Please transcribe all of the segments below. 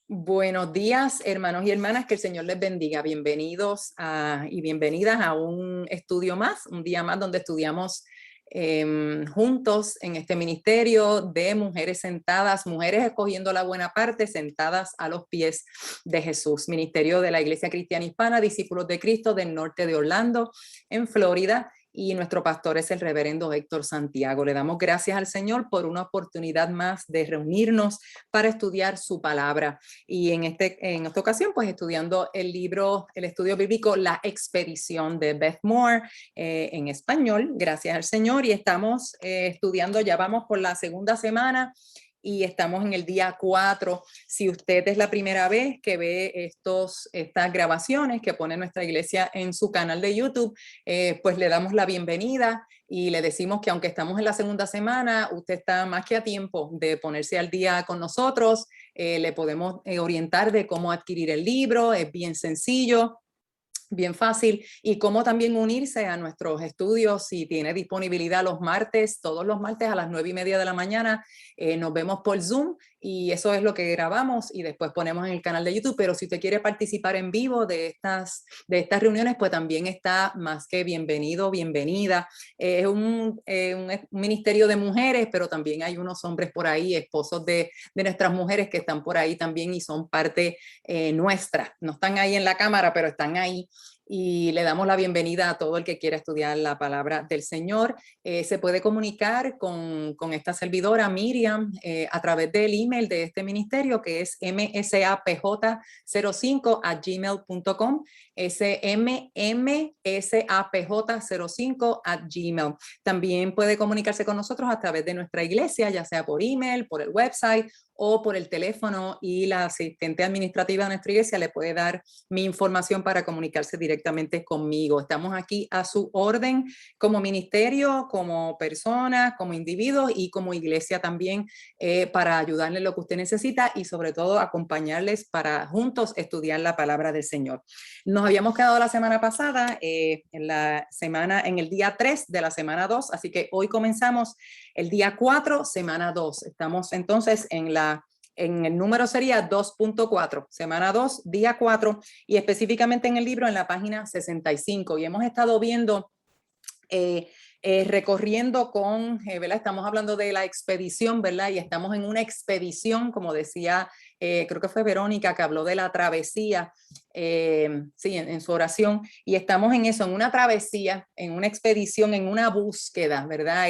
Buenos días, hermanos y hermanas, que el Señor les bendiga. Bienvenidos y bienvenidas a un estudio más, un día más donde estudiamos juntos en este ministerio de mujeres sentadas, mujeres escogiendo la buena parte, sentadas a los pies de Jesús. Ministerio de la Iglesia Cristiana Hispana, Discípulos de Cristo del norte de Orlando, en Florida. Y nuestro pastor es el reverendo Héctor Santiago. Le damos gracias al Señor por una oportunidad más de reunirnos para estudiar su palabra. Y en esta ocasión, pues estudiando el estudio bíblico La Expedición de Beth Moore en español, gracias al Señor. Y estamos estudiando, ya vamos por la segunda semana y estamos en el día 4. Si usted es la primera vez que ve estas grabaciones que pone nuestra iglesia en su canal de YouTube, pues le damos la bienvenida y le decimos que aunque estamos en la segunda semana, usted está más que a tiempo de ponerse al día con nosotros. Le podemos orientar de cómo adquirir el libro, es bien sencillo, bien fácil, y cómo también unirse a nuestros estudios si tiene disponibilidad los martes, todos los martes a las 9:30 de la mañana. Nos vemos por Zoom y eso es lo que grabamos y después ponemos en el canal de YouTube, pero si usted quiere participar en vivo de estas reuniones, pues también está más que bienvenido, bienvenida. Es un ministerio de mujeres, pero también hay unos hombres por ahí, esposos de nuestras mujeres que están por ahí también y son parte nuestra. No están ahí en la cámara, pero están ahí. Y le damos la bienvenida a todo el que quiera estudiar la palabra del Señor. Se puede comunicar con esta servidora Miriam a través del email de este ministerio, que es msapj05@gmail.com, smmsapj05@gmail. También puede comunicarse con nosotros a través de nuestra iglesia, ya sea por email, por el website o por el teléfono, y la asistente administrativa de nuestra iglesia le puede dar mi información para comunicarse directamente conmigo. Estamos aquí a su orden como ministerio, como personas, como individuos y como iglesia también, para ayudarle en lo que usted necesita y sobre todo acompañarles para juntos estudiar la palabra del Señor. Nos habíamos quedado la semana pasada en el día 3 de la semana 2, así que hoy comenzamos el día 4, semana 2. Estamos entonces en el número sería 2.4, semana 2, día 4, y específicamente en el libro en la página 65. Y hemos estado viendo, recorriendo ¿verdad? Estamos hablando de la expedición, ¿verdad? Y estamos en una expedición, como decía, creo que fue Verónica que habló de la travesía, sí, en su oración, y estamos en eso, en una travesía, en una expedición, en una búsqueda, ¿verdad?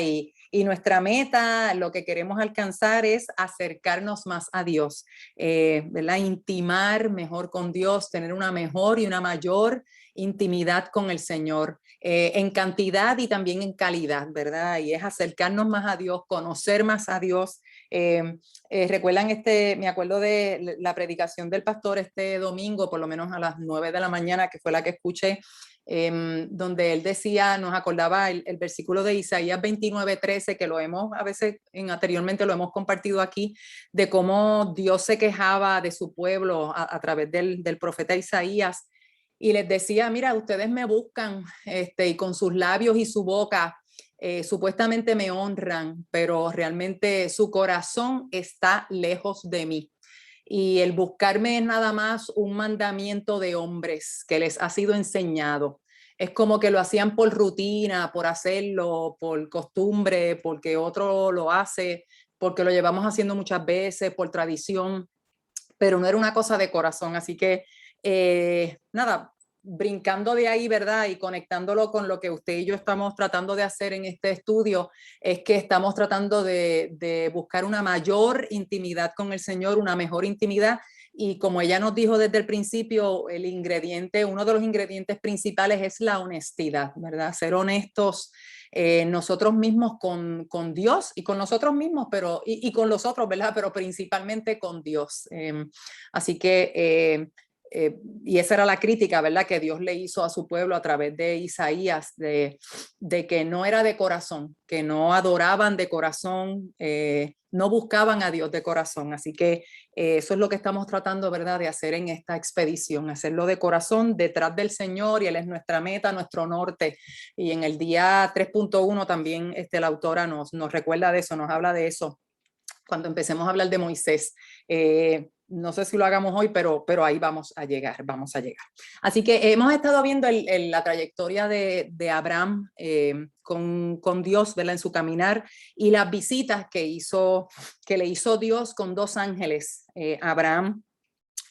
Y nuestra meta, lo que queremos alcanzar es acercarnos más a Dios, ¿verdad? Intimar mejor con Dios, tener una mejor y una mayor intimidad con el Señor, en cantidad y también en calidad, ¿verdad? Y es acercarnos más a Dios, conocer más a Dios. ¿Recuerdan me acuerdo de la predicación del pastor este domingo, por lo menos a las 9 de la mañana, que fue la que escuché, donde él decía, nos acordaba el versículo de Isaías 29:13, que lo hemos a veces anteriormente lo hemos compartido aquí, de cómo Dios se quejaba de su pueblo a través del profeta Isaías, y les decía, mira, ustedes me buscan y con sus labios y su boca supuestamente me honran, pero realmente su corazón está lejos de mí. Y el buscarme es nada más un mandamiento de hombres que les ha sido enseñado. Es como que lo hacían por rutina, por hacerlo, por costumbre, porque otro lo hace, porque lo llevamos haciendo muchas veces, por tradición, pero no era una cosa de corazón. Así que, nada, brincando de ahí, ¿verdad? Y conectándolo con lo que usted y yo estamos tratando de hacer en este estudio, es que estamos tratando de buscar una mayor intimidad con el Señor, una mejor intimidad. Y como ella nos dijo desde el principio, uno de los ingredientes principales es la honestidad, ¿verdad? Ser honestos nosotros mismos con Dios y con nosotros mismos, y con los otros, ¿verdad? Pero principalmente con Dios. Así que, y esa era la crítica, ¿verdad? Que Dios le hizo a su pueblo a través de Isaías, de que no era de corazón, que no adoraban de corazón, no buscaban a Dios de corazón. Así que eso es lo que estamos tratando, ¿verdad?, de hacer en esta expedición, hacerlo de corazón, detrás del Señor, y Él es nuestra meta, nuestro norte. Y en el día 3.1 también la autora nos recuerda de eso, nos habla de eso, cuando empecemos a hablar de Moisés. No sé si lo hagamos hoy, pero ahí vamos a llegar. Así que hemos estado viendo la trayectoria de Abraham con Dios, ¿verdad? En su caminar, y las visitas que le hizo Dios con dos ángeles a Abraham.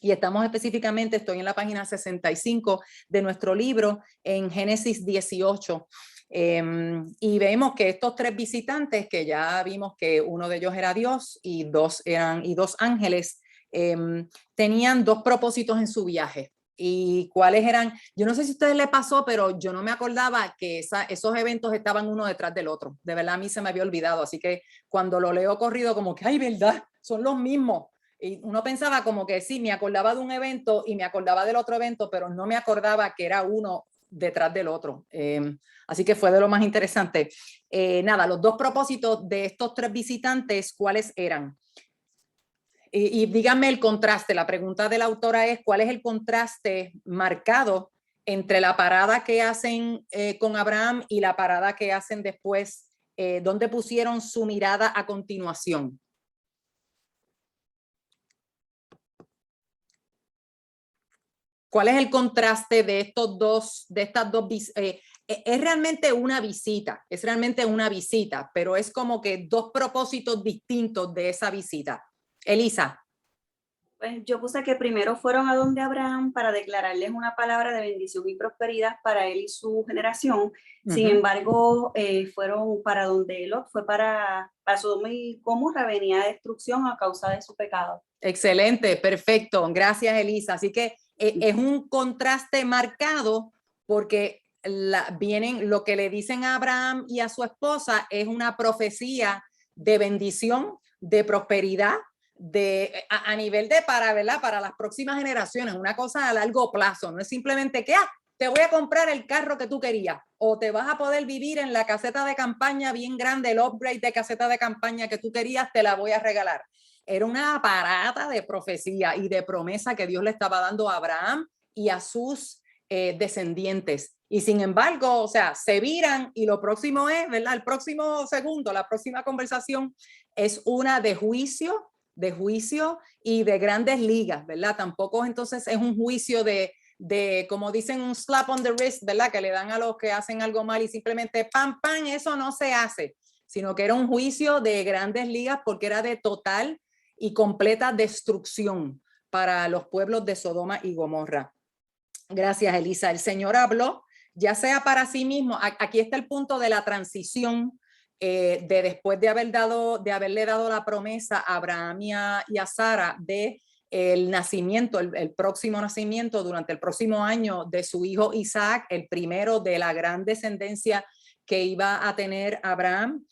Y estamos específicamente, estoy en la página 65 de nuestro libro, en Génesis 18. Y vemos que estos tres visitantes, que ya vimos que uno de ellos era Dios y dos ángeles, tenían dos propósitos en su viaje. ¿Y cuáles eran? Yo no sé si a ustedes les pasó, pero yo no me acordaba que esos eventos estaban uno detrás del otro. De verdad, a mí se me había olvidado. Así que cuando lo leo corrido, como que, ay, ¿verdad? Son los mismos. Y uno pensaba como que sí, me acordaba de un evento y me acordaba del otro evento, pero no me acordaba que era uno detrás del otro. Así que fue de lo más interesante. Nada, los dos propósitos de estos tres visitantes, ¿cuáles eran? Y díganme el contraste. La pregunta de la autora es, ¿cuál es el contraste marcado entre la parada que hacen con Abraham y la parada que hacen después? ¿Dónde pusieron su mirada a continuación? ¿Cuál es el contraste de estas dos? Es realmente una visita, pero es como que dos propósitos distintos de esa visita. Elisa. Pues yo puse que primero fueron a donde Abraham para declararles una palabra de bendición y prosperidad para él y su generación. Sin embargo, fueron para donde Lot, fue para Sodoma y Gomorra, venía destrucción a causa de su pecado. Excelente, perfecto. Gracias, Elisa. Así que es un contraste marcado porque lo que le dicen a Abraham y a su esposa es una profecía de bendición, de prosperidad, a nivel de ¿verdad? Para las próximas generaciones, una cosa a largo plazo. No es simplemente que te voy a comprar el carro que tú querías o te vas a poder vivir en la caseta de campaña bien grande, el upgrade de caseta de campaña que tú querías, te la voy a regalar. Era una aparata de profecía y de promesa que Dios le estaba dando a Abraham y a sus descendientes. Y sin embargo, o sea, se viran y lo próximo es, ¿verdad? El próximo segundo, la próxima conversación es una de juicio y de grandes ligas, ¿verdad? Tampoco entonces es un juicio de como dicen, un slap on the wrist, ¿verdad? Que le dan a los que hacen algo mal y simplemente pam, pam, eso no se hace, sino que era un juicio de grandes ligas porque era de total y completa destrucción para los pueblos de Sodoma y Gomorra. Gracias, Elisa. El Señor habló, ya sea para sí mismo. Aquí está el punto de la transición de después de haberle dado la promesa a Abraham y a Sara de el nacimiento, el próximo nacimiento durante el próximo año de su hijo Isaac, el primero de la gran descendencia que iba a tener Abraham.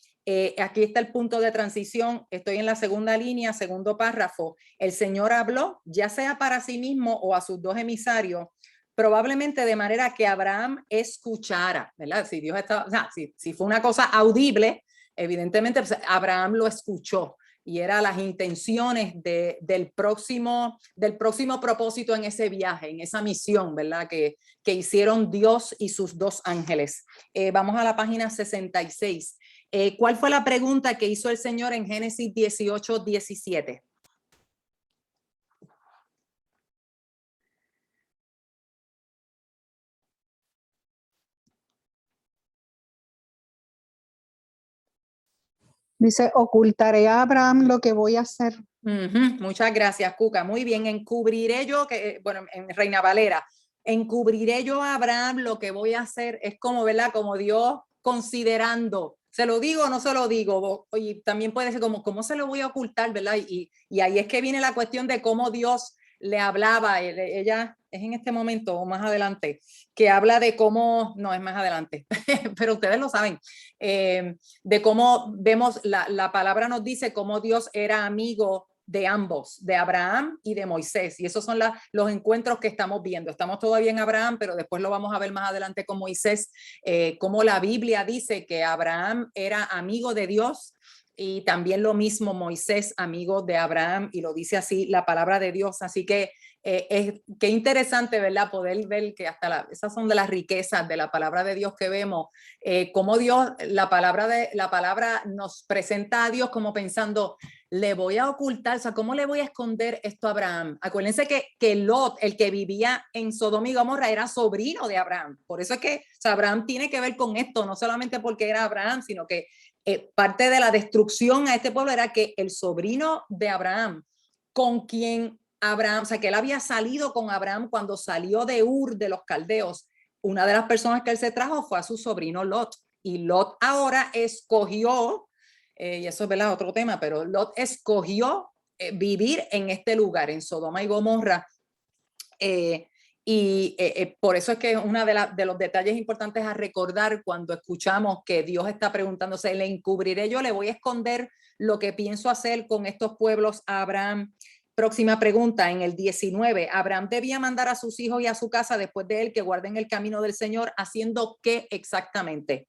Aquí está el punto de transición, estoy en la segunda línea, segundo párrafo. El Señor habló, ya sea para sí mismo o a sus dos emisarios, probablemente de manera que Abraham escuchara, ¿verdad? Si Dios estaba, o sea, si fue una cosa audible, evidentemente pues, Abraham lo escuchó y eran las intenciones del próximo propósito en ese viaje, en esa misión, ¿verdad? Que hicieron Dios y sus dos ángeles. Vamos a la página 66. ¿Cuál fue la pregunta que hizo el Señor en Génesis 18, 17? Dice, ocultaré a Abraham lo que voy a hacer. Muchas gracias, Cuca. Muy bien, encubriré yo, bueno, en Reina Valera, encubriré yo a Abraham lo que voy a hacer. Es como, ¿verdad? Como Dios considerando, ¿se lo digo o no se lo digo? Y también puede ser como, ¿cómo se lo voy a ocultar, verdad? Y ahí es que viene la cuestión de cómo Dios le hablaba. Ella es en este momento o más adelante, que habla de cómo, no, es más adelante, pero ustedes lo saben, de cómo vemos, la palabra nos dice cómo Dios era amigo de ambos, de Abraham y de Moisés. Y esos son los encuentros que estamos viendo. Estamos todavía en Abraham, pero después lo vamos a ver más adelante con Moisés, cómo la Biblia dice que Abraham era amigo de Dios y también lo mismo Moisés, amigo de Abraham, y lo dice así la palabra de Dios. Así que qué interesante, ¿verdad? Poder ver que hasta esas son de las riquezas de la palabra de Dios que vemos, cómo Dios, la palabra nos presenta a Dios como pensando, le voy a ocultar, o sea, ¿cómo le voy a esconder esto a Abraham? Acuérdense que Lot, el que vivía en Sodoma y Gomorra, era sobrino de Abraham. Por eso es que, o sea, Abraham tiene que ver con esto, no solamente porque era Abraham, sino que parte de la destrucción a este pueblo era que el sobrino de Abraham, con quien Abraham, o sea, que él había salido con Abraham cuando salió de Ur de los caldeos, una de las personas que él se trajo fue a su sobrino Lot. Y Lot ahora escogió, y eso es ¿verdad? Otro tema, pero Lot escogió vivir en este lugar, en Sodoma y Gomorra. Por eso es que uno de los detalles importantes a recordar cuando escuchamos que Dios está preguntándose, ¿le encubriré yo? ¿Le voy a esconder lo que pienso hacer con estos pueblos a Abraham? Próxima pregunta, en el 19, Abraham debía mandar a sus hijos y a su casa después de él que guarden el camino del Señor, ¿haciendo qué exactamente?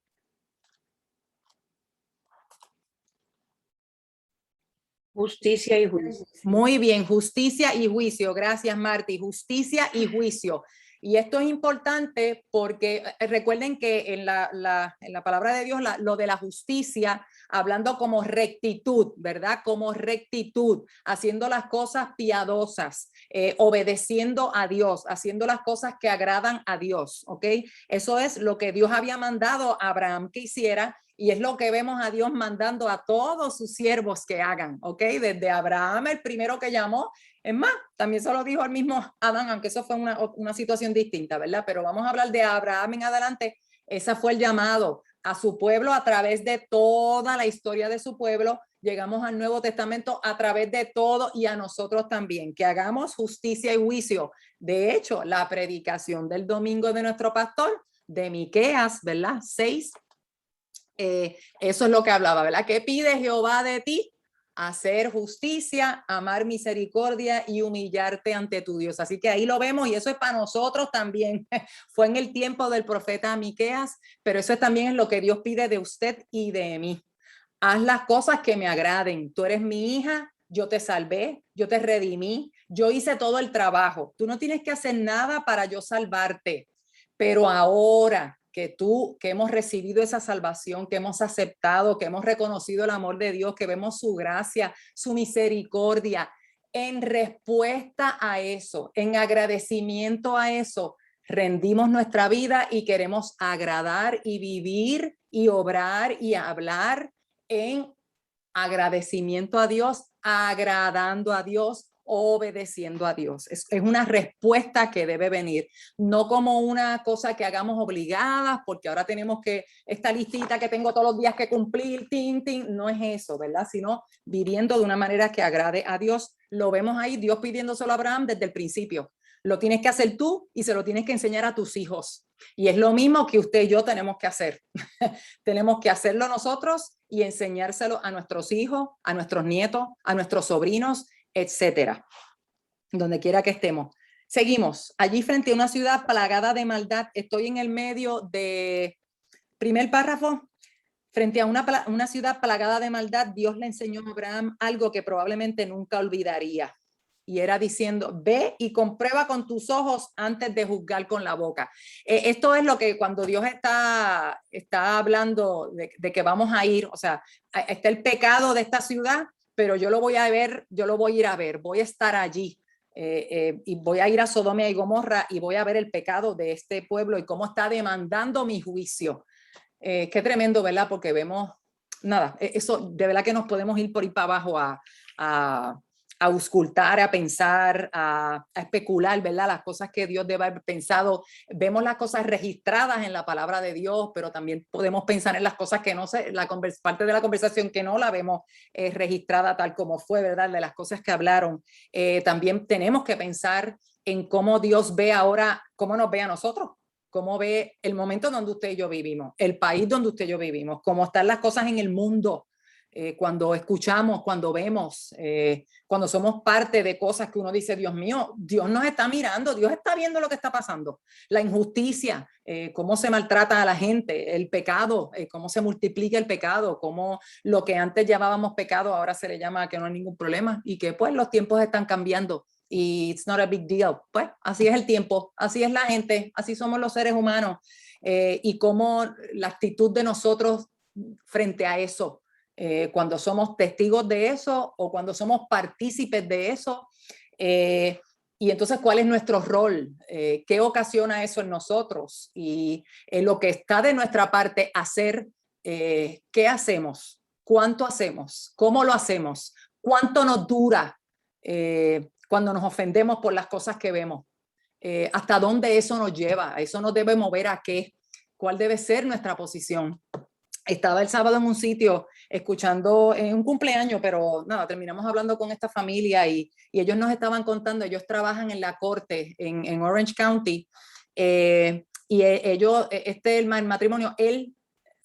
Justicia y juicio. Muy bien, justicia y juicio. Gracias, Marty. Justicia y juicio. Y esto es importante porque recuerden que en la palabra de Dios, lo de la justicia, hablando como rectitud, ¿verdad? Como rectitud, haciendo las cosas piadosas, obedeciendo a Dios, haciendo las cosas que agradan a Dios, ¿ok? Eso es lo que Dios había mandado a Abraham que hiciera. Y es lo que vemos a Dios mandando a todos sus siervos que hagan, ¿ok? Desde Abraham, el primero que llamó, es más, también se lo dijo al mismo Adán, aunque eso fue una situación distinta, ¿verdad? Pero vamos a hablar de Abraham en adelante. Ese fue el llamado a su pueblo a través de toda la historia de su pueblo. Llegamos al Nuevo Testamento a través de todo y a nosotros también, que hagamos justicia y juicio. De hecho, la predicación del domingo de nuestro pastor, de Miqueas, ¿verdad? 6. Eso es lo que hablaba, ¿verdad? ¿Qué pide Jehová de ti? Hacer justicia, amar misericordia y humillarte ante tu Dios. Así que ahí lo vemos y eso es para nosotros también. Fue en el tiempo del profeta Miqueas, pero eso también es lo que Dios pide de usted y de mí. Haz las cosas que me agraden. Tú eres mi hija, yo te salvé, yo te redimí, yo hice todo el trabajo. Tú no tienes que hacer nada para yo salvarte, pero ahora que hemos recibido esa salvación, que hemos aceptado, que hemos reconocido el amor de Dios, que vemos su gracia, su misericordia, en respuesta a eso, en agradecimiento a eso, rendimos nuestra vida y queremos agradar y vivir y obrar y hablar en agradecimiento a Dios, agradando a Dios, obedeciendo a Dios. Es una respuesta que debe venir, no como una cosa que hagamos obligadas, porque ahora tenemos que, esta listita que tengo todos los días que cumplir, no es eso, ¿verdad? Sino viviendo de una manera que agrade a Dios. Lo vemos ahí, Dios pidiéndoselo a Abraham desde el principio. Lo tienes que hacer tú y se lo tienes que enseñar a tus hijos. Y es lo mismo que usted y yo tenemos que hacer. Tenemos que hacerlo nosotros y enseñárselo a nuestros hijos, a nuestros nietos, a nuestros sobrinos, etcétera, donde quiera que estemos. Seguimos. Allí frente a una ciudad plagada de maldad, estoy en el medio de primer párrafo. Frente a una ciudad plagada de maldad, Dios le enseñó a Abraham algo que probablemente nunca olvidaría. Y era diciendo, ve y comprueba con tus ojos antes de juzgar con la boca. Esto es lo que cuando Dios está hablando de que vamos a ir, o sea, está el pecado de esta ciudad, pero yo lo voy a ver, yo lo voy a ir a ver, voy a estar allí. Y voy a ir a Sodoma y Gomorra y voy a ver el pecado de este pueblo y cómo está demandando mi juicio. Qué tremendo, ¿verdad? Porque vemos, nada, eso de verdad que nos podemos ir por ahí para abajo a auscultar, a pensar, a especular, ¿verdad? Las cosas que Dios debe haber pensado. Vemos las cosas registradas en la palabra de Dios, pero también podemos pensar en las cosas que no sé, parte de la conversación que no la vemos registrada tal como fue, ¿verdad? De las cosas que hablaron. También tenemos que pensar en cómo Dios ve ahora, cómo nos ve a nosotros. Cómo ve el momento donde usted y yo vivimos, el país donde usted y yo vivimos, cómo están las cosas en el mundo, cuando escuchamos, cuando vemos, cuando somos parte de cosas que uno dice, Dios mío, Dios nos está mirando, Dios está viendo lo que está pasando, la injusticia, cómo se maltrata a la gente, el pecado, cómo se multiplica el pecado, cómo lo que antes llamábamos pecado ahora se le llama que no hay ningún problema y que pues los tiempos están cambiando. Y it's not a big deal. Pues así es el tiempo, así es la gente, así somos los seres humanos y cómo la actitud de nosotros frente a eso cuando somos testigos de eso o cuando somos partícipes de eso. Y entonces, ¿cuál es nuestro rol? ¿Qué ocasiona eso en nosotros? Y lo que está de nuestra parte hacer, ¿qué hacemos? ¿Cuánto hacemos? ¿Cómo lo hacemos? ¿Cuánto nos dura cuando nos ofendemos por las cosas que vemos? ¿Hasta dónde eso nos lleva? ¿Eso nos debe mover a qué? ¿Cuál debe ser nuestra posición? Estaba el sábado en un sitio escuchando un cumpleaños, pero nada, terminamos hablando con esta familia y ellos nos estaban contando, ellos trabajan en la corte en Orange County, y ellos, el matrimonio, él,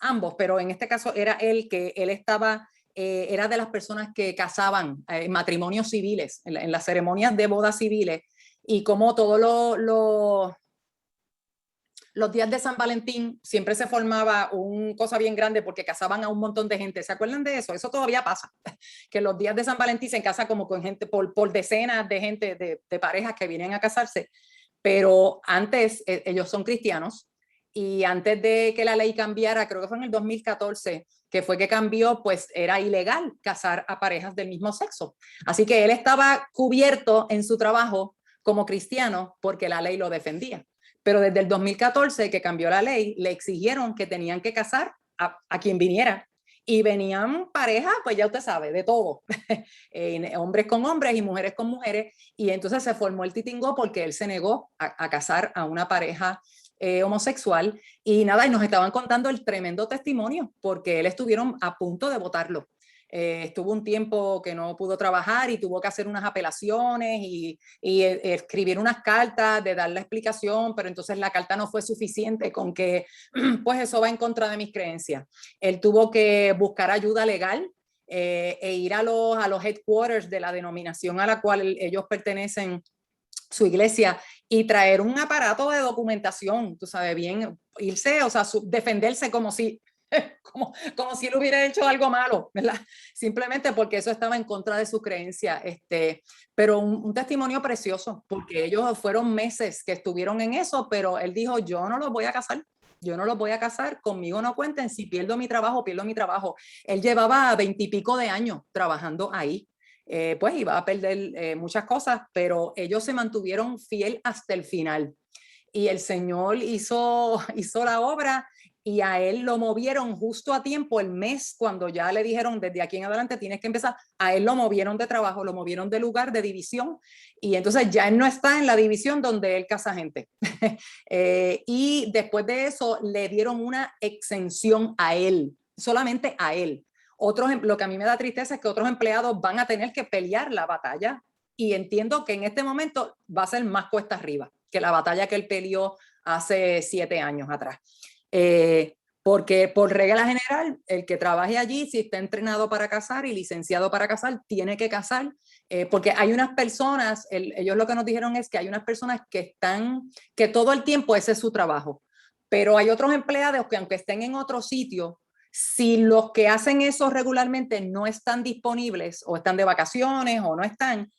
ambos, pero en este caso era él, que él estaba, era de las personas que casaban matrimonios civiles, en las ceremonias de bodas civiles, y como todos los días de San Valentín siempre se formaba una cosa bien grande porque casaban a un montón de gente. ¿Se acuerdan de eso? Eso todavía pasa. Que los días de San Valentín se casa como con gente, por decenas de gente, de parejas que vienen a casarse. Pero antes, ellos son cristianos, y antes de que la ley cambiara, creo que fue en el 2014, que fue que cambió, pues era ilegal casar a parejas del mismo sexo. Así que él estaba cubierto en su trabajo como cristiano porque la ley lo defendía. Pero desde el 2014 que cambió la ley, le exigieron que tenían que casar a quien viniera. Y venían parejas, pues ya usted sabe, de todo. Hombres con hombres y mujeres con mujeres. Y entonces se formó el titingó porque él se negó a casar a una pareja homosexual. Y nada, y nos estaban contando el tremendo testimonio porque él estuvieron a punto de votarlo. Estuvo un tiempo que no pudo trabajar y tuvo que hacer unas apelaciones y escribir unas cartas de dar la explicación, pero entonces la carta no fue suficiente con que, pues eso va en contra de mis creencias. Él tuvo que buscar ayuda legal e ir a los headquarters de la denominación a la cual ellos pertenecen, su iglesia, y traer un aparato de documentación, tú sabes bien, irse, o sea, defenderse como si él hubiera hecho algo malo, ¿verdad? Simplemente porque eso estaba en contra de su creencia. Pero un testimonio precioso, porque ellos fueron meses que estuvieron en eso, pero él dijo, yo no los voy a casar. Yo no los voy a casar, conmigo no cuenten, si pierdo mi trabajo, pierdo mi trabajo. Él llevaba 20 y pico de años trabajando ahí. Pues iba a perder muchas cosas, pero ellos se mantuvieron fiel hasta el final. Y el Señor hizo la obra, y a él lo movieron justo a tiempo, el mes, cuando ya le dijeron desde aquí en adelante tienes que empezar, a él lo movieron de trabajo, lo movieron de lugar, de división, y entonces ya él no está en la división donde él casa gente. Y después de eso le dieron una exención a él, solamente a él. Lo que a mí me da tristeza es que otros empleados van a tener que pelear la batalla, y entiendo que en este momento va a ser más cuesta arriba que la batalla que él peleó hace 7 años atrás. Porque por regla general, el que trabaje allí, si está entrenado para casar y licenciado para casar, tiene que casar, porque hay unas personas, ellos lo que nos dijeron es que hay unas personas que todo el tiempo ese es su trabajo, pero hay otros empleados que aunque estén en otro sitio, si los que hacen eso regularmente no están disponibles o están de vacaciones o no están,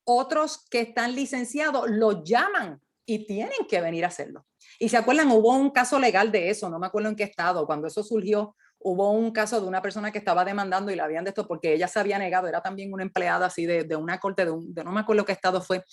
otros que están licenciados los llaman y tienen que venir a hacerlo. Y se acuerdan, hubo un caso legal de eso, no me acuerdo en qué estado, cuando eso surgió, hubo un caso de una persona que estaba demandando y la habían de esto porque ella se había negado, era también una empleada así de una corte, de no me acuerdo qué estado fue,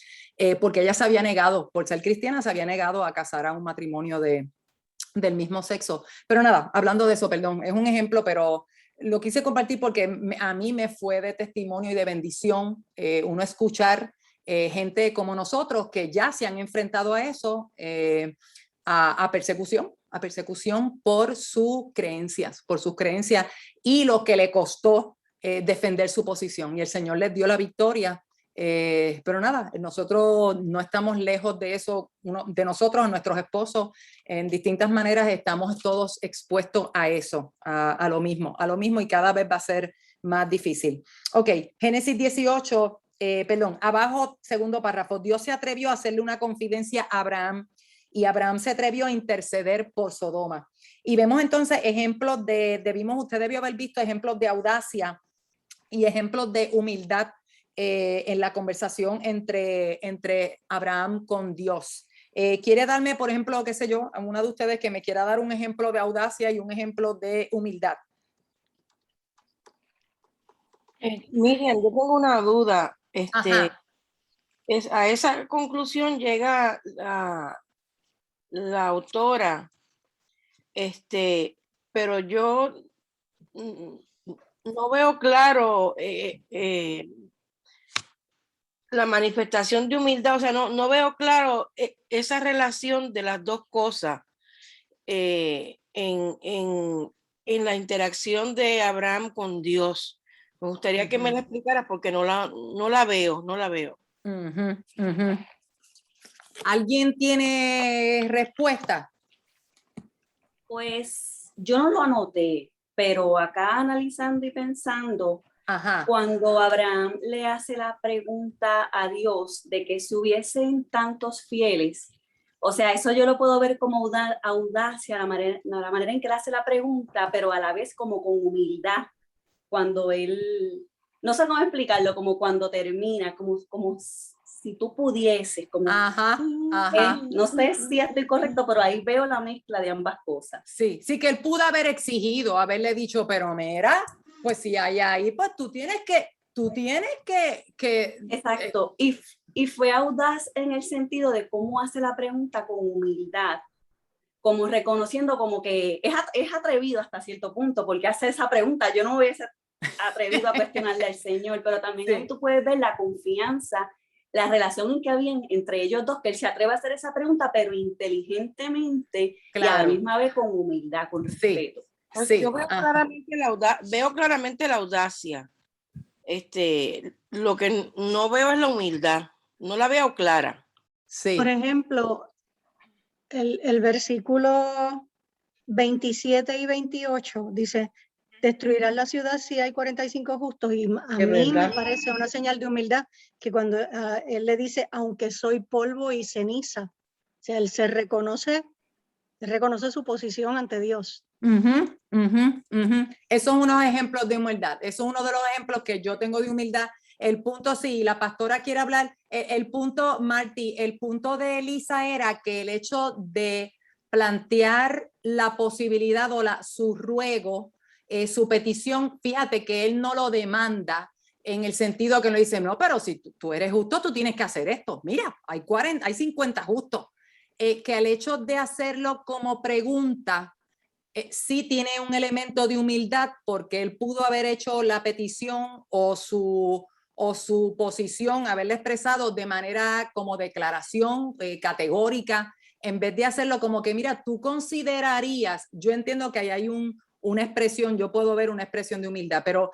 porque ella se había negado, por ser cristiana, se había negado a casar a un matrimonio del mismo sexo. Pero nada, hablando de eso, perdón, es un ejemplo, pero lo quise compartir porque a mí me fue de testimonio y de bendición uno escuchar gente como nosotros que ya se han enfrentado a eso, a persecución por sus creencias y lo que le costó defender su posición. Y el Señor les dio la victoria. Pero nada, nosotros no estamos lejos de eso, de nosotros, nuestros esposos, en distintas maneras estamos todos expuestos a eso, a lo mismo, y cada vez va a ser más difícil. Ok, Génesis 18, abajo, segundo párrafo, Dios se atrevió a hacerle una confidencia a Abraham, y Abraham se atrevió a interceder por Sodoma. Y vemos entonces ejemplos usted debió haber visto ejemplos de audacia y ejemplos de humildad en la conversación entre Abraham con Dios. ¿Quiere darme, por ejemplo, qué sé yo, a una de ustedes que me quiera dar un ejemplo de audacia y un ejemplo de humildad? Miriam, yo tengo una duda. Ajá. A esa conclusión llega la autora, pero yo mm, no veo claro la manifestación de humildad, o sea, no veo claro esa relación de las dos cosas en la interacción de Abraham con Dios. Me gustaría que me la explicara porque no la veo. Ujú, ujú. ¿Alguien tiene respuesta? Pues yo no lo anoté, pero acá analizando y pensando, Ajá. cuando Abraham le hace la pregunta a Dios de que si hubiesen tantos fieles, o sea, eso yo lo puedo ver como audacia, la manera en que él hace la pregunta, pero a la vez como con humildad, cuando él, no sé cómo explicarlo, como cuando termina, como si tú pudieses, como, Ajá, ajá. no sé si estoy correcto, pero ahí veo la mezcla de ambas cosas. Sí, sí que él pudo haber exigido, haberle dicho, pero mira, pues si hay ahí, pues tú tienes que Exacto, y fue audaz en el sentido de cómo hace la pregunta con humildad, como reconociendo como que es atrevido hasta cierto punto, porque hace esa pregunta, yo no hubiese atrevido a cuestionarle al Señor, pero también ahí tú puedes ver la confianza, la relación que había entre ellos dos, que él se atreve a hacer esa pregunta, pero inteligentemente y a la misma vez con humildad, con respeto. Sí, yo veo claramente la audacia. Lo que no veo es la humildad, no la veo clara. Sí. Por ejemplo, el versículo 27 y 28 dice, destruirán la ciudad si hay 45 justos, y a mí me parece una señal de humildad que cuando él le dice, aunque soy polvo y ceniza, o sea, él reconoce su posición ante Dios. Esos son unos ejemplos de humildad. Eso es uno de los ejemplos que yo tengo de humildad. El punto, sí, la pastora quiere hablar. El punto, Marty, el punto de Elisa era que el hecho de plantear la posibilidad o su ruego, su petición, fíjate que él no lo demanda en el sentido que lo dice, no, pero si tú eres justo, tú tienes que hacer esto. Mira, hay 50 justos. Que al hecho de hacerlo como pregunta, sí tiene un elemento de humildad porque él pudo haber hecho la petición o su posición, haberla expresado de manera como declaración categórica, en vez de hacerlo como que, mira, tú considerarías, yo entiendo que ahí hay una expresión, yo puedo ver una expresión de humildad, pero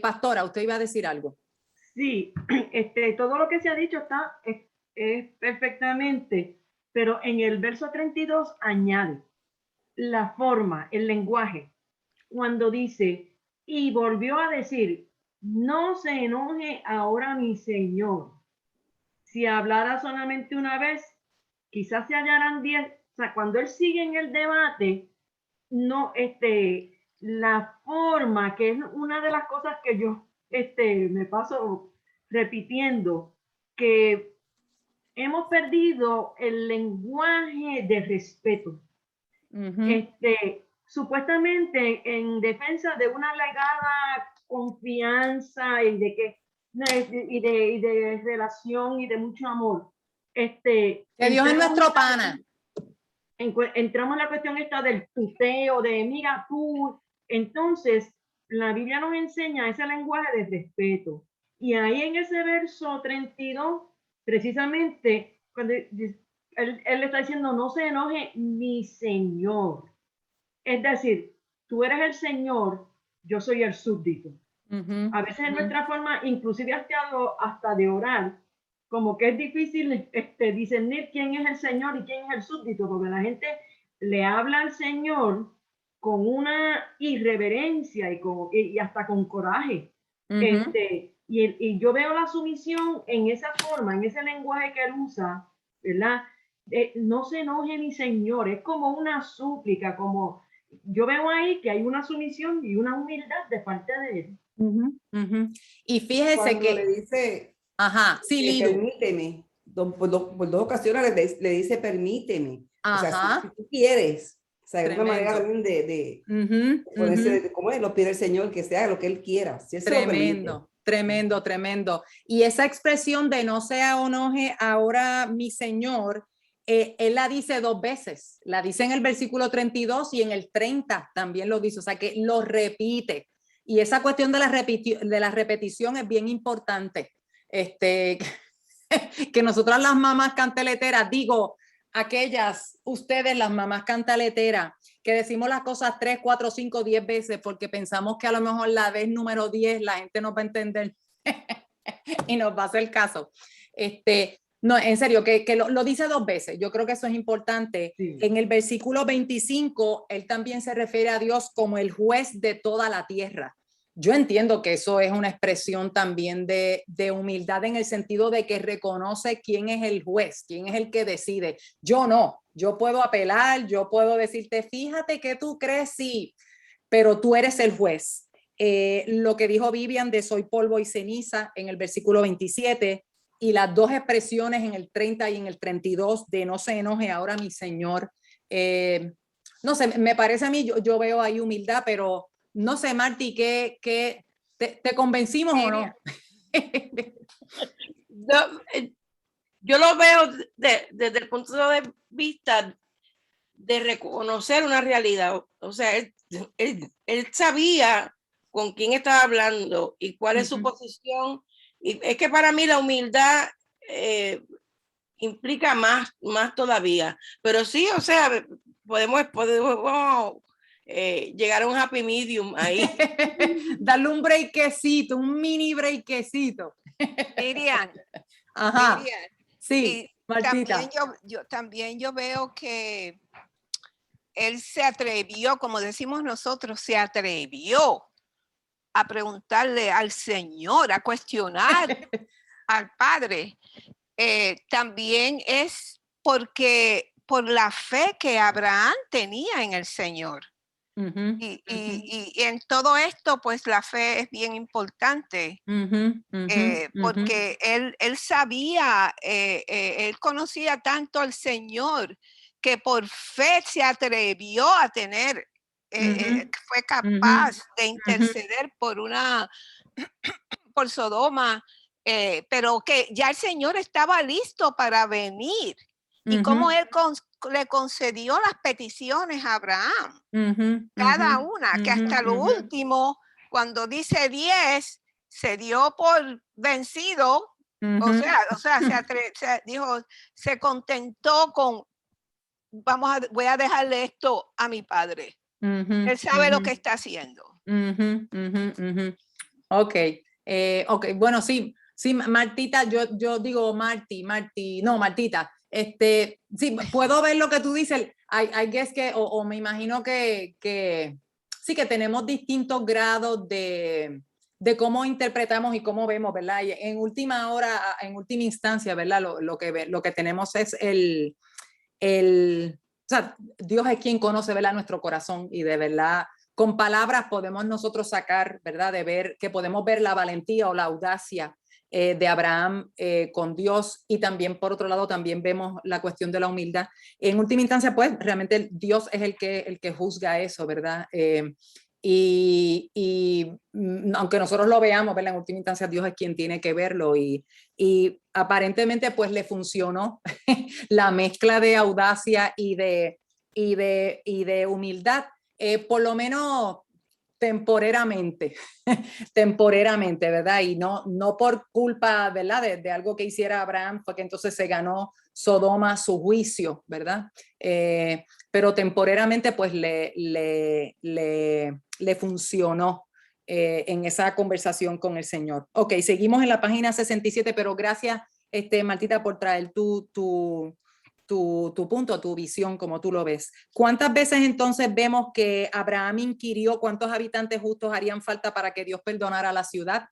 pastora, usted iba a decir algo. Sí, todo lo que se ha dicho es perfectamente, pero en el verso 32 añade la forma, el lenguaje, cuando dice, y volvió a decir, no se enoje ahora mi Señor. Si hablara solamente una vez, quizás se hallarán 10. O sea, cuando él sigue en el debate, no, la forma, que es una de las cosas que yo me paso repitiendo, que hemos perdido el lenguaje de respeto. Supuestamente en defensa de una alegada confianza y de relación y de mucho amor. Que Dios es nuestro pana. Entramos en la cuestión esta del tuteo, de mira tú. Entonces, la Biblia nos enseña ese lenguaje de respeto. Y ahí en ese verso 32, precisamente, cuando él está diciendo, no se enoje mi Señor. Es decir, tú eres el Señor, yo soy el súbdito. A veces en nuestra forma, inclusive hasta de orar, como que es difícil discernir quién es el Señor y quién es el súbdito, porque la gente le habla al Señor con una irreverencia y hasta con coraje. Y yo veo la sumisión en esa forma, en ese lenguaje que él usa, ¿verdad? No se enoje mi Señor, es como una súplica, como yo veo ahí que hay una sumisión y una humildad de parte de él. Y fíjese cuando que le dice, ajá, sí, Lidu. Permíteme, por dos ocasiones le dice permíteme. Ajá. O sea, si tú quieres, sea, es una manera Tremendo. también de Ujú, ponerse, ujú. como es, lo pide el Señor, que sea lo que Él quiera, si Él se lo permite. Tremendo, tremendo, tremendo. Y esa expresión de no sea o enoje ahora mi Señor, él la dice 2 veces. La dice en el versículo 32 y en el 30 también lo dice. O sea que lo repite. Y esa cuestión de la repetición es bien importante. Que nosotras las mamás cantaleteras, digo, aquellas, ustedes las mamás cantaleteras, que decimos las cosas 3, 4, 5, 10 veces porque pensamos que a lo mejor la vez número 10 la gente nos va a entender y nos va a hacer caso. No, en serio, que lo dice 2 veces. Yo creo que eso es importante. Sí. En el versículo 25, él también se refiere a Dios como el juez de toda la tierra. Yo entiendo que eso es una expresión también de humildad en el sentido de que reconoce quién es el juez, quién es el que decide. Yo no, yo puedo apelar, yo puedo decirte, fíjate que tú crees, sí, pero tú eres el juez. Lo que dijo Vivian de soy polvo y ceniza en el versículo 27 y las 2 expresiones en el 30 y en el 32 de no se enoje ahora mi Señor. No sé, me parece a mí, yo veo ahí humildad, pero no sé, Marty, ¿te convencimos o no? Yo lo veo desde el punto de vista de reconocer una realidad. O sea, él sabía con quién estaba hablando y cuál es su posición. Y es que para mí la humildad implica más todavía. Pero sí, o sea, podemos llegar a un happy medium ahí. Darle un breakcito, un mini breakcito. Miriam, Ajá. Miriam, Sí, Martita. también yo veo que él se atrevió, como decimos nosotros, se atrevió a preguntarle al Señor, a cuestionar al Padre. También es porque por la fe que Abraham tenía en el Señor. Y en todo esto, pues la fe es bien importante, porque él sabía, él conocía tanto al Señor que por fe se atrevió a tener, fue capaz de interceder por Sodoma, pero que ya el Señor estaba listo para venir. Y como él le concedió las peticiones a Abraham, cada una, que hasta lo último, cuando dice 10, se dio por vencido, o sea, dijo, se contentó con, voy a dejarle esto a mi padre. Él sabe lo que está haciendo. Ok, bueno, sí, Martita, yo digo Martita, sí, puedo ver lo que tú dices, I guess que, o me imagino que sí, que tenemos distintos grados de cómo interpretamos y cómo vemos, ¿verdad? Y en última hora, en última instancia, ¿verdad? Lo que tenemos es o sea, Dios es quien conoce, ¿verdad? Nuestro corazón y de verdad, con palabras podemos nosotros sacar, ¿verdad? De ver, que podemos ver la valentía o la audacia de Abraham con Dios y también, por otro lado, también vemos la cuestión de la humildad. En última instancia, pues, realmente Dios es el que juzga eso, ¿verdad? Aunque nosotros lo veamos, ¿verdad? En última instancia, Dios es quien tiene que verlo y aparentemente, pues, le funcionó la mezcla de audacia y de humildad, por lo menos temporeramente, ¿verdad? Y no por culpa, ¿verdad? De algo que hiciera Abraham, fue que entonces se ganó Sodoma su juicio, ¿verdad? Pero temporeramente, pues le funcionó en esa conversación con el Señor. Ok, seguimos en la página 67, pero gracias, Martita, por traer tu punto, tu visión, como tú lo ves. ¿Cuántas veces entonces vemos que Abraham inquirió cuántos habitantes justos harían falta para que Dios perdonara la ciudad?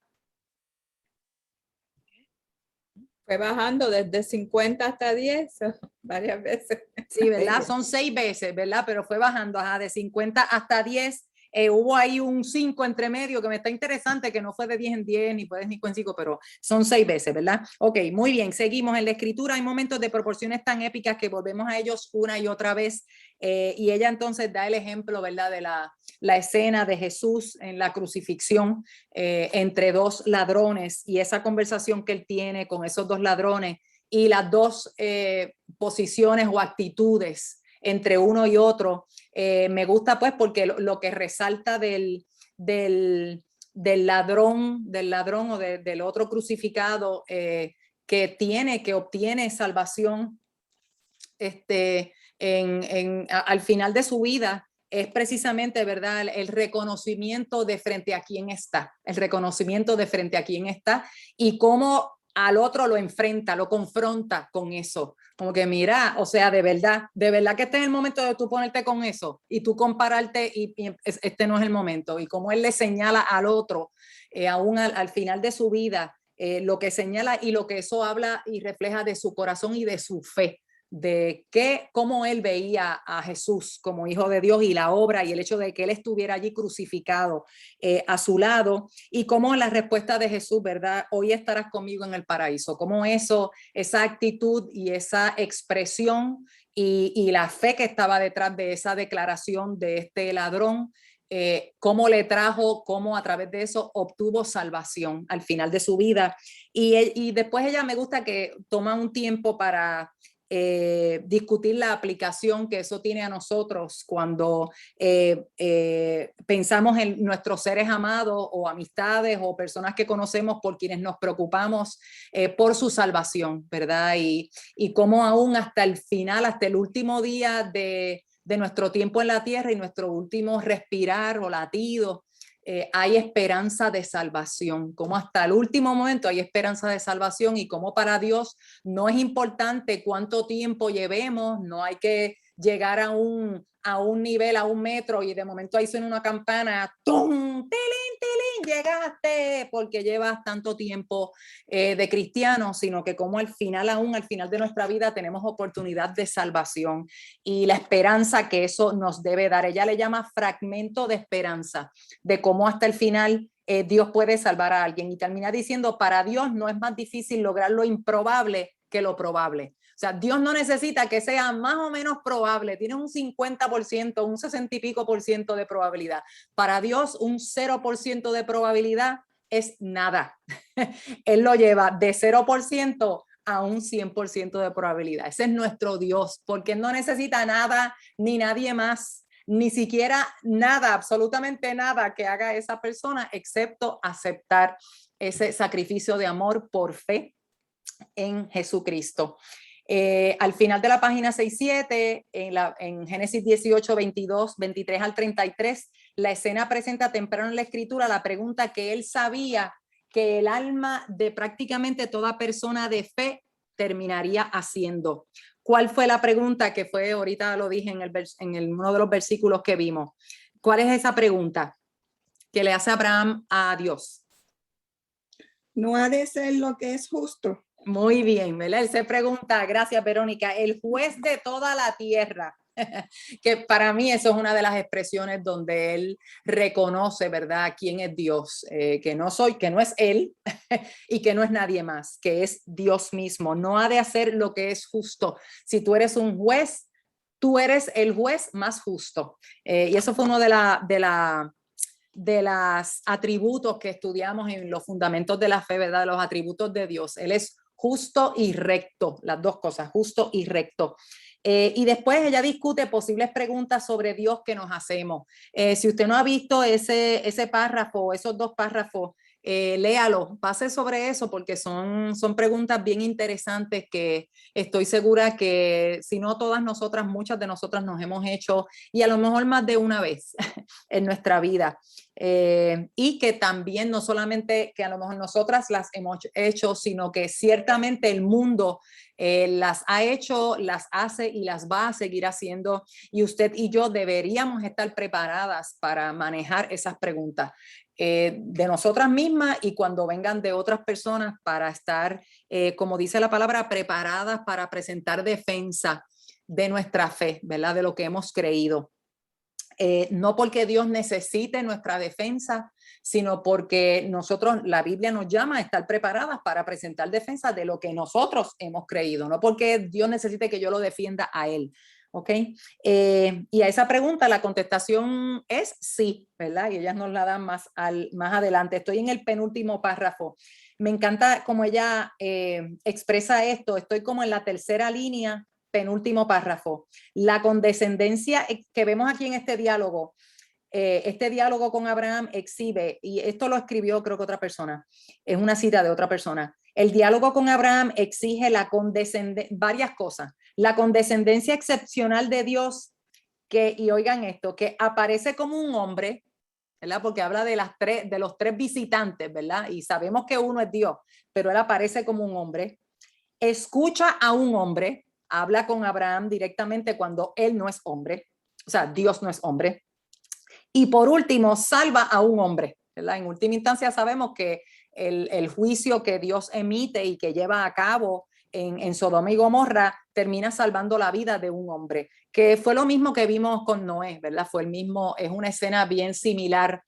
Fue bajando desde 50 hasta 10, varias veces. Sí, ¿verdad? Son 6 veces, ¿verdad? Pero fue bajando de 50 hasta 10 hubo ahí un 5 entre medio que me está interesante, que no fue de 10 en 10, ni puedes ni con 5, pero son 6 veces, ¿verdad? Ok, muy bien, seguimos. En la escritura hay momentos de proporciones tan épicas que volvemos a ellos una y otra vez, y ella entonces da el ejemplo, ¿verdad? De la escena de Jesús en la crucifixión entre dos ladrones, y esa conversación que él tiene con esos dos ladrones, y las dos posiciones o actitudes entre uno y otro. Me gusta pues porque lo que resalta del ladrón o del otro crucificado que obtiene salvación al final de su vida, es precisamente, ¿verdad?, el reconocimiento de frente a quién está, y cómo al otro lo enfrenta, lo confronta con eso. Como que mira, o sea, de verdad que este es el momento de tú ponerte con eso y tú compararte, y este no es el momento. Y como él le señala al otro, aún al final de su vida, lo que señala y lo que eso habla y refleja de su corazón y de su fe, de cómo él veía a Jesús como hijo de Dios, y la obra y el hecho de que él estuviera allí crucificado a su lado, y cómo la respuesta de Jesús, ¿verdad? Hoy estarás conmigo en el paraíso, como esa actitud y esa expresión y la fe que estaba detrás de esa declaración de este ladrón, cómo le trajo, cómo a través de eso obtuvo salvación al final de su vida. Y después ella, me gusta que toma un tiempo para discutir la aplicación que eso tiene a nosotros cuando pensamos en nuestros seres amados o amistades o personas que conocemos, por quienes nos preocupamos por su salvación, ¿verdad? Y cómo aún hasta el final, hasta el último día de nuestro tiempo en la tierra y nuestro último respirar o latido, hay esperanza de salvación, como hasta el último momento hay esperanza de salvación, y como para Dios no es importante cuánto tiempo llevemos, no hay que llegar a un nivel, a un metro, y de momento ahí suena una campana, ¡tum! ¡Tilín, llegaste! Porque llevas tanto tiempo de cristiano, sino que como al final de nuestra vida tenemos oportunidad de salvación y la esperanza que eso nos debe dar. Ella le llama fragmento de esperanza, de cómo hasta el final Dios puede salvar a alguien, y termina diciendo: para Dios no es más difícil lograr lo improbable que lo probable. O sea, Dios no necesita que sea más o menos probable, tiene un 50%, un 60 y pico por ciento de probabilidad. Para Dios un 0% de probabilidad es nada. Él lo lleva de 0% a un 100% de probabilidad. Ese es nuestro Dios, porque Él no necesita nada ni nadie más, ni siquiera nada, absolutamente nada que haga esa persona, excepto aceptar ese sacrificio de amor por fe en Jesucristo. Al final de la página 6-7, en Génesis 18, 22, 23 al 33, la escena presenta temprano en la escritura la pregunta que él sabía que el alma de prácticamente toda persona de fe terminaría haciendo. ¿Cuál fue la pregunta? Que fue, ahorita lo dije en uno de los versículos que vimos. ¿Cuál es esa pregunta que le hace Abraham a Dios? ¿No ha de ser lo que es justo? Muy bien, ¿verdad? Él se pregunta, gracias Verónica, el juez de toda la tierra, que para mí eso es una de las expresiones donde él reconoce, ¿verdad?, quién es Dios, que no es él y que no es nadie más, que es Dios mismo. No ha de hacer lo que es justo. Si tú eres un juez, tú eres el juez más justo. Y eso fue uno de los atributos que estudiamos en los fundamentos de la fe, ¿verdad? Los atributos de Dios. Él es justo y recto, las dos cosas, justo y recto. Y después ella discute posibles preguntas sobre Dios que nos hacemos. Si usted no ha visto ese párrafo, esos dos párrafos, léalo, pase sobre eso, porque son preguntas bien interesantes que estoy segura que si no todas nosotras, muchas de nosotras nos hemos hecho, y a lo mejor más de una vez en nuestra vida. Y que también no solamente que a lo mejor nosotras las hemos hecho, sino que ciertamente el mundo las ha hecho, las hace y las va a seguir haciendo, y usted y yo deberíamos estar preparadas para manejar esas preguntas de nosotras mismas, y cuando vengan de otras personas, para estar, como dice la palabra, preparadas para presentar defensa de nuestra fe, ¿verdad?, de lo que hemos creído. no porque Dios necesite nuestra defensa, sino porque nosotros, la Biblia nos llama a estar preparadas para presentar defensa de lo que nosotros hemos creído, no porque Dios necesite que yo lo defienda a Él. ¿Ok? Y a esa pregunta la contestación es sí, ¿verdad? Y ellas nos la dan más adelante. Estoy en el penúltimo párrafo. Me encanta cómo ella expresa esto. Estoy como en la tercera línea, penúltimo párrafo. La condescendencia que vemos aquí en este diálogo con Abraham exhibe, y esto lo escribió creo que otra persona, es una cita de otra persona. El diálogo con Abraham exige varias cosas. La condescendencia excepcional de Dios, y oigan esto, que aparece como un hombre, ¿verdad? Porque habla de los tres visitantes, ¿verdad? Y sabemos que uno es Dios, pero él aparece como un hombre. Escucha a un hombre, habla con Abraham directamente cuando él no es hombre, o sea, Dios no es hombre. Y por último, salva a un hombre, ¿verdad? En última instancia sabemos que el juicio que Dios emite y que lleva a cabo en Sodoma y Gomorra termina salvando la vida de un hombre, que fue lo mismo que vimos con Noé, ¿verdad? Fue el mismo, es una escena bien similar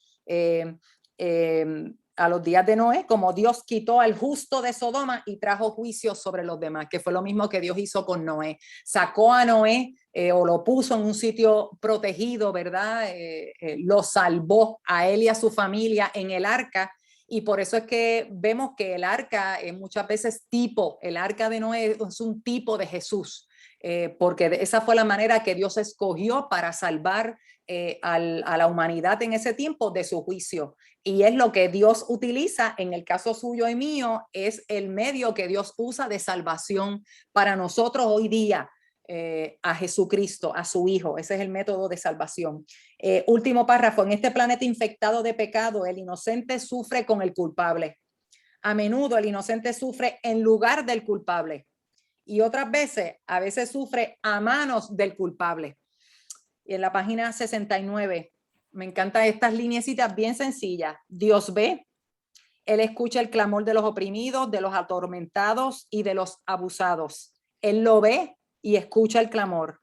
a los días de Noé, como Dios quitó al justo de Sodoma y trajo juicio sobre los demás, que fue lo mismo que Dios hizo con Noé. Sacó a Noé o lo puso en un sitio protegido, ¿verdad? Lo salvó a él y a su familia en el arca. Y por eso es que vemos que el arca es muchas veces el arca de Noé es un tipo de Jesús, porque esa fue la manera que Dios escogió para salvar a la humanidad en ese tiempo de su juicio. Y es lo que Dios utiliza, en el caso suyo y mío, es el medio que Dios usa de salvación para nosotros hoy día. A Jesucristo, a su Hijo. Ese es el método de salvación. Último párrafo. En este planeta infectado de pecado, el inocente sufre con el culpable. A menudo el inocente sufre en lugar del culpable. Y otras veces, a veces sufre a manos del culpable. Y en la página 69, me encantan estas lineecitas bien sencillas. Dios ve, Él escucha el clamor de los oprimidos, de los atormentados y de los abusados. Él lo ve y escucha el clamor.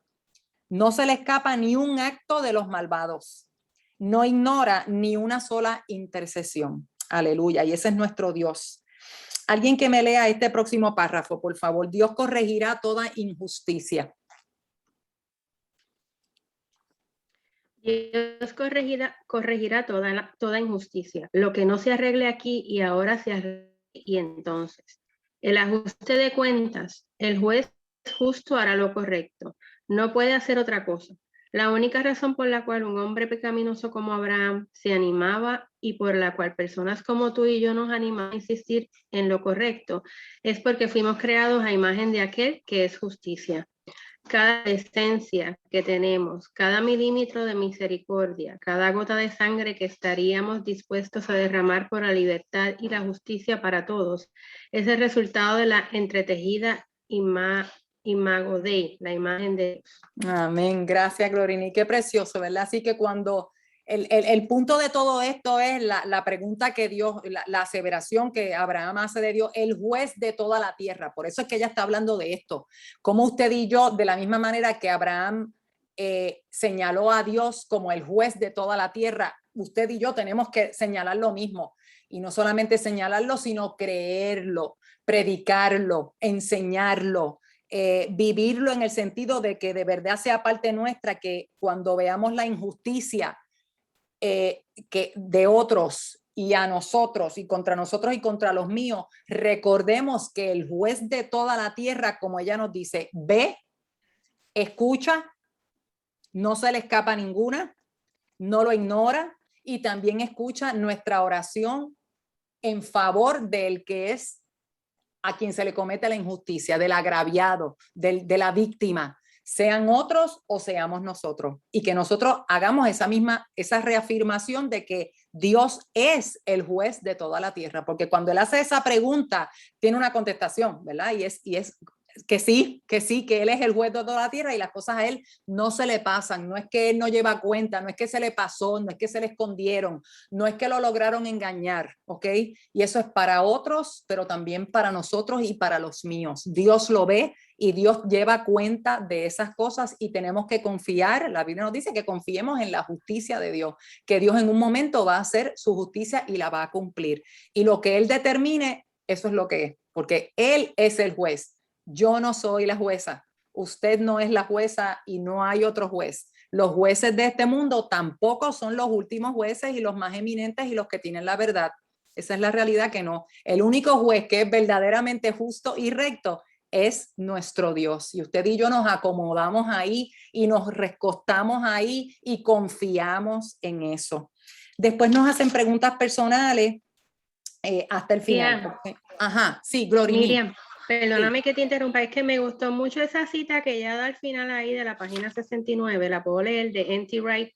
No se le escapa ni un acto de los malvados. No ignora ni una sola intercesión. Aleluya. Y ese es nuestro Dios. Alguien que me lea este próximo párrafo, por favor. Dios corregirá toda injusticia. Dios corregirá toda injusticia. Lo que no se arregle aquí y ahora se arregle y entonces. El ajuste de cuentas, el juez justo hará lo correcto. No puede hacer otra cosa. La única razón por la cual un hombre pecaminoso como Abraham se animaba y por la cual personas como tú y yo nos animamos a insistir en lo correcto es porque fuimos creados a imagen de aquel que es justicia. Cada esencia que tenemos, cada milímetro de misericordia, cada gota de sangre que estaríamos dispuestos a derramar por la libertad y la justicia para todos, es el resultado de la entretejida imago Dei, la imagen de Dios. Amén. Gracias, Glorini. Qué precioso, ¿verdad? Así que cuando el punto de todo esto es la pregunta que Dios, la aseveración que Abraham hace de Dios, el juez de toda la tierra. Por eso es que ella está hablando de esto. Como usted y yo, de la misma manera que Abraham señaló a Dios como el juez de toda la tierra, usted y yo tenemos que señalar lo mismo. Y no solamente señalarlo, sino creerlo, predicarlo, enseñarlo. Vivirlo en el sentido de que de verdad sea parte nuestra, que cuando veamos la injusticia que de otros y a nosotros y contra los míos, recordemos que el juez de toda la tierra, como ella nos dice, ve, escucha, no se le escapa ninguna, no lo ignora y también escucha nuestra oración en favor del que es a quien se le comete la injusticia, del agraviado, de la víctima, sean otros o seamos nosotros. Y que nosotros hagamos esa reafirmación de que Dios es el juez de toda la tierra. Porque cuando él hace esa pregunta, tiene una contestación, ¿verdad? Y es que sí, que Él es el juez de toda la tierra y las cosas a Él no se le pasan. No es que Él no lleva cuenta, no es que se le pasó, no es que se le escondieron, no es que lo lograron engañar, ¿ok? Y eso es para otros, pero también para nosotros y para los míos. Dios lo ve y Dios lleva cuenta de esas cosas y tenemos que confiar. La Biblia nos dice que confiemos en la justicia de Dios, que Dios en un momento va a hacer su justicia y la va a cumplir. Y lo que Él determine, eso es lo que es, porque Él es el juez. Yo no soy la jueza, usted no es la jueza y no hay otro juez. Los jueces de este mundo tampoco son los últimos jueces y los más eminentes y los que tienen la verdad. Esa es la realidad, que no. El único juez que es verdaderamente justo y recto es nuestro Dios. Y usted y yo nos acomodamos ahí y nos recostamos ahí y confiamos en eso. Después nos hacen preguntas personales hasta el final. Ajá, sí, Gloria. Miriam, perdóname que te interrumpa, es que me gustó mucho esa cita que ella da al final ahí de la página 69, la puedo leer, de N.T. Wright.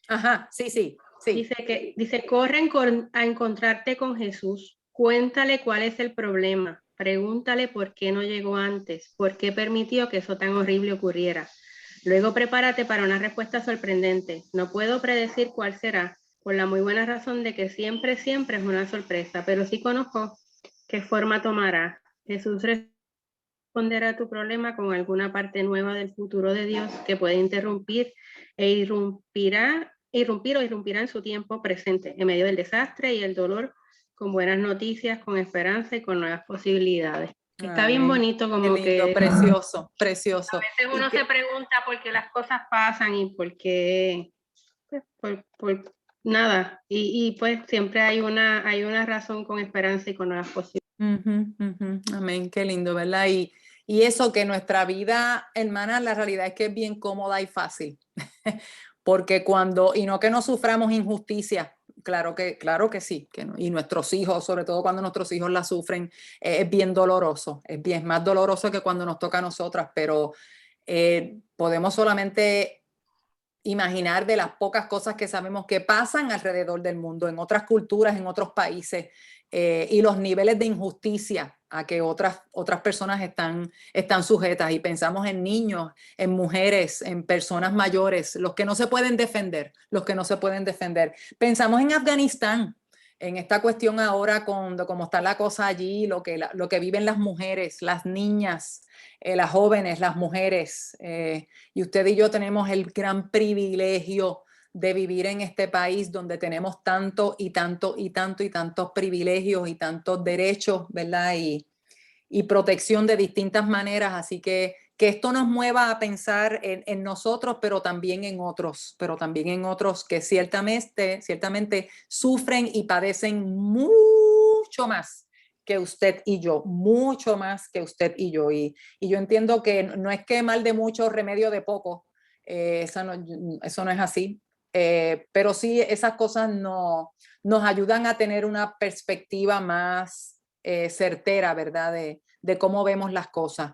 Ajá, sí. Dice, corre a encontrarte con Jesús, cuéntale cuál es el problema, pregúntale por qué no llegó antes, por qué permitió que eso tan horrible ocurriera. Luego prepárate para una respuesta sorprendente. No puedo predecir cuál será, por la muy buena razón de que siempre es una sorpresa, pero sí conozco qué forma tomará. Jesús responderá a tu problema con alguna parte nueva del futuro de Dios que puede irrumpir o irrumpirá en su tiempo presente, en medio del desastre y el dolor, con buenas noticias, con esperanza y con nuevas posibilidades. Está bien bonito, como lindo, que precioso. A veces uno se pregunta por qué las cosas pasan y por qué, pues, por nada. Y pues siempre hay una razón con esperanza y con nuevas posibilidades. Amén, qué lindo, ¿verdad? Y eso, que nuestra vida, hermana, la realidad es que es bien cómoda y fácil. Porque y no que no suframos injusticia, claro que sí, que no. Y nuestros hijos, sobre todo cuando nuestros hijos la sufren, es bien doloroso, es más doloroso que cuando nos toca a nosotras, pero podemos solamente imaginar de las pocas cosas que sabemos que pasan alrededor del mundo, en otras culturas, en otros países, y los niveles de injusticia a que otras personas están sujetas. Y pensamos en niños, en mujeres, en personas mayores, los que no se pueden defender. Pensamos en Afganistán, en esta cuestión ahora, cómo está la cosa allí, lo que viven las mujeres, las niñas, las jóvenes, las mujeres. Y usted y yo tenemos el gran privilegio de vivir en este país donde tenemos tantos privilegios y tantos derechos, ¿verdad? Y protección de distintas maneras. Así que esto nos mueva a pensar en nosotros, pero también en otros que ciertamente sufren y padecen mucho más que usted y yo, mucho más que usted y yo. Y yo entiendo que no es que mal de mucho, remedio de poco. Eso no es así. Pero sí, esas cosas nos ayudan a tener una perspectiva más certera, ¿verdad? De cómo vemos las cosas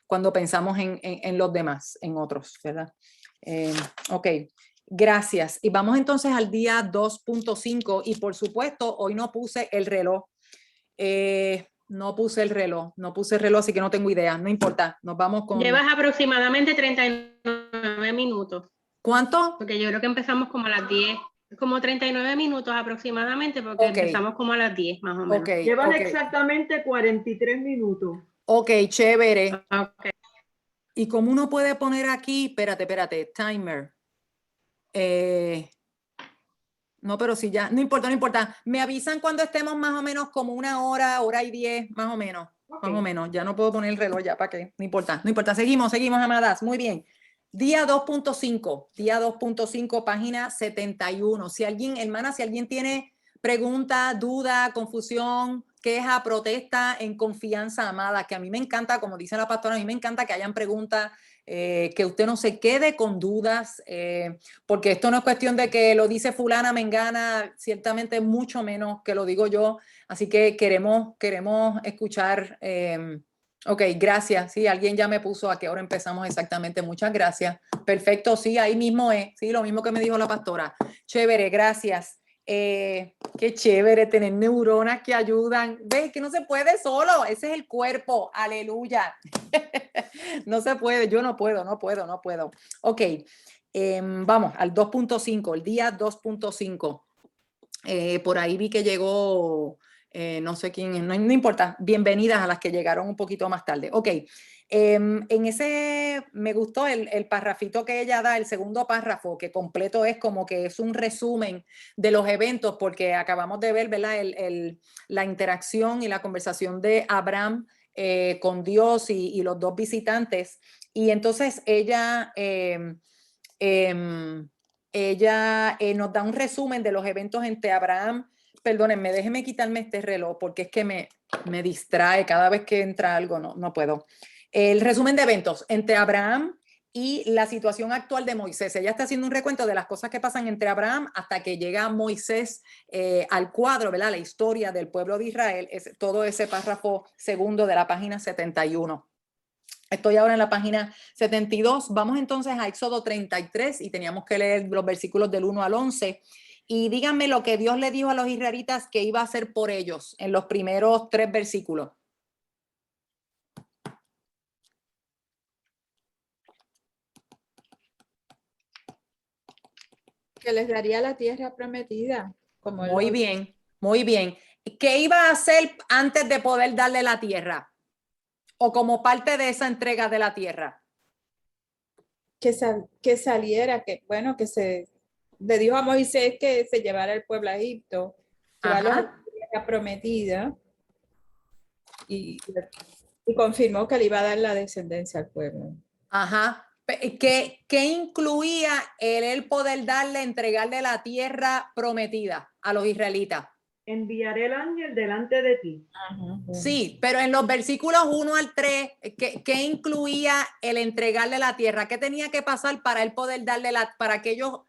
cuando pensamos en los demás, en otros, ¿verdad? Ok, gracias. Y vamos entonces al día 2.5 y por supuesto hoy no puse el reloj. No puse el reloj, así que no tengo idea, no importa, nos vamos con... Llevas aproximadamente 39 minutos. ¿Cuánto? Porque yo creo que empezamos como a las 10, como 39 minutos aproximadamente, porque empezamos como a las 10 más o menos. Llevan exactamente 43 minutos. Ok, chévere. Okay. ¿Y cómo uno puede poner aquí? Espérate, timer. No, pero si ya, no importa. Me avisan cuando estemos más o menos como una hora y 10, más o menos. Okay. Más o menos, ya no puedo poner el reloj ya, ¿para qué? No importa. Seguimos, amadas, muy bien. Día 2.5, página 71. Si alguien tiene pregunta, duda, confusión, queja, protesta, en confianza, amada, que a mí me encanta, como dice la pastora, a mí me encanta que hayan preguntas, que usted no se quede con dudas, porque esto no es cuestión de que lo dice fulana, mengana, ciertamente mucho menos que lo digo yo, así que queremos escuchar. Ok, gracias. Sí, alguien ya me puso a qué hora empezamos exactamente. Muchas gracias. Perfecto, sí, ahí mismo es. Sí, lo mismo que me dijo la pastora. Chévere, gracias. Qué chévere tener neuronas que ayudan. Ve que no se puede solo, ese es el cuerpo, aleluya. No se puede, yo no puedo. Ok, vamos al 2.5, el día 2.5. Por ahí vi que llegó, no sé quién es, no importa, bienvenidas a las que llegaron un poquito más tarde. Ok, en ese me gustó el parrafito que ella da, el segundo párrafo, que completo es como que es un resumen de los eventos, porque acabamos de ver, ¿verdad? La interacción y la conversación de Abraham con Dios y los dos visitantes. Y entonces ella nos da un resumen de los eventos entre Abraham. Perdónenme, déjenme quitarme este reloj porque es que me distrae cada vez que entra algo, no puedo. El resumen de eventos entre Abraham y la situación actual de Moisés. Ella está haciendo un recuento de las cosas que pasan entre Abraham hasta que llega Moisés al cuadro, ¿verdad? La historia del pueblo de Israel, es todo ese párrafo segundo de la página 71. Estoy ahora en la página 72. Vamos entonces a Éxodo 33 y teníamos que leer los versículos del 1 al 11. Y díganme lo que Dios le dijo a los israelitas que iba a hacer por ellos en los primeros 3 versículos. Que les daría la tierra prometida. Como Muy bien. ¿Qué iba a hacer antes de poder darle la tierra? O como parte de esa entrega de la tierra. Que saliera, le dijo a Moisés que se llevara el pueblo a Egipto, llevarlo a la tierra prometida, y confirmó que le iba a dar la descendencia al pueblo. Ajá. ¿Qué incluía el poder entregarle la tierra prometida a los israelitas? Enviaré el ángel delante de ti. Sí, pero en los versículos 1 al 3, ¿qué incluía el entregarle la tierra? ¿Qué tenía que pasar para él poder para que ellos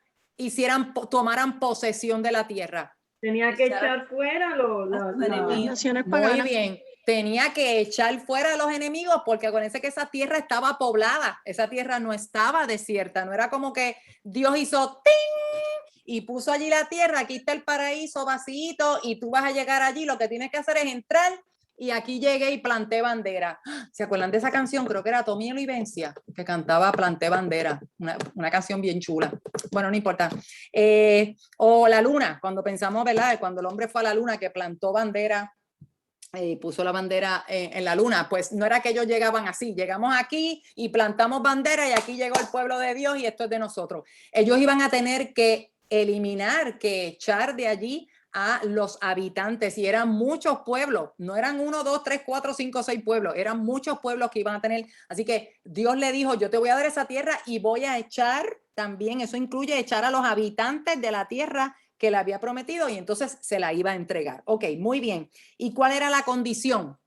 tomaran posesión de la tierra? Tenía que echar fuera las naciones paganas. Muy bien. Tenía que echar fuera a los enemigos porque acuérdense que esa tierra estaba poblada, esa tierra no estaba desierta, no era como que Dios hizo ¡ting! Y puso allí la tierra, aquí está el paraíso vacío y tú vas a llegar allí, lo que tienes que hacer es entrar y aquí llegué y planté bandera. ¿Se acuerdan de esa canción? Creo que era Tommy Olivencia que cantaba Planté bandera, una canción bien chula. Bueno, no importa. O la luna, cuando pensamos, ¿verdad? Cuando el hombre fue a la luna que plantó bandera, puso la bandera en la luna, pues no era que ellos llegaban así, llegamos aquí y plantamos bandera y aquí llegó el pueblo de Dios y esto es de nosotros. Ellos iban a tener que eliminar, que echar de allí a los habitantes y eran muchos pueblos, no eran 1, 2, 3, 4, 5, 6 pueblos, eran muchos pueblos que iban a tener, así que Dios le dijo, yo te voy a dar esa tierra y voy a echar también, eso incluye echar a los habitantes de la tierra que le había prometido y entonces se la iba a entregar. Ok, muy bien. ¿Y cuál era la condición?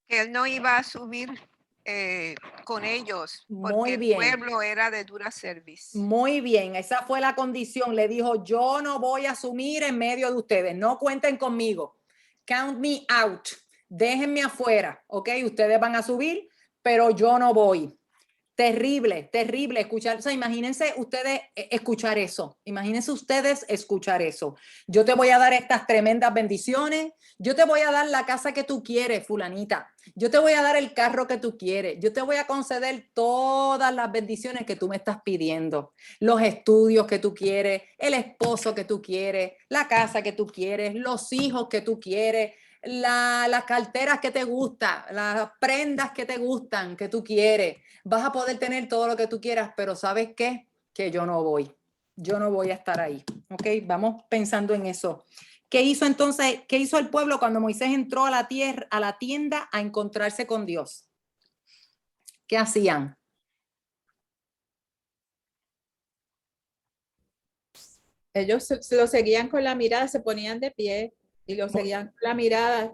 Que él no iba a subir con ellos porque muy bien. El pueblo era de dura servicio. Muy bien, esa fue la condición. Le dijo, yo no voy a asumir en medio de ustedes, no cuenten conmigo. Count me out, déjenme afuera, ok, ustedes van a subir, pero yo no voy. Terrible, terrible escuchar, o sea, imagínense ustedes escuchar eso, Yo te voy a dar estas tremendas bendiciones, yo te voy a dar la casa que tú quieres, fulanita, yo te voy a dar el carro que tú quieres, yo te voy a conceder todas las bendiciones que tú me estás pidiendo, los estudios que tú quieres, el esposo que tú quieres, la casa que tú quieres, los hijos que tú quieres, las carteras que te gustan, las prendas que te gustan, que tú quieres. Vas a poder tener todo lo que tú quieras, pero ¿sabes qué? Que yo no voy a estar ahí. ¿Ok? Vamos pensando en eso. ¿Qué hizo entonces? ¿Qué hizo el pueblo cuando Moisés entró a la tienda a encontrarse con Dios? ¿Qué hacían? Ellos lo seguían con la mirada, se ponían de pie y lo seguían con la mirada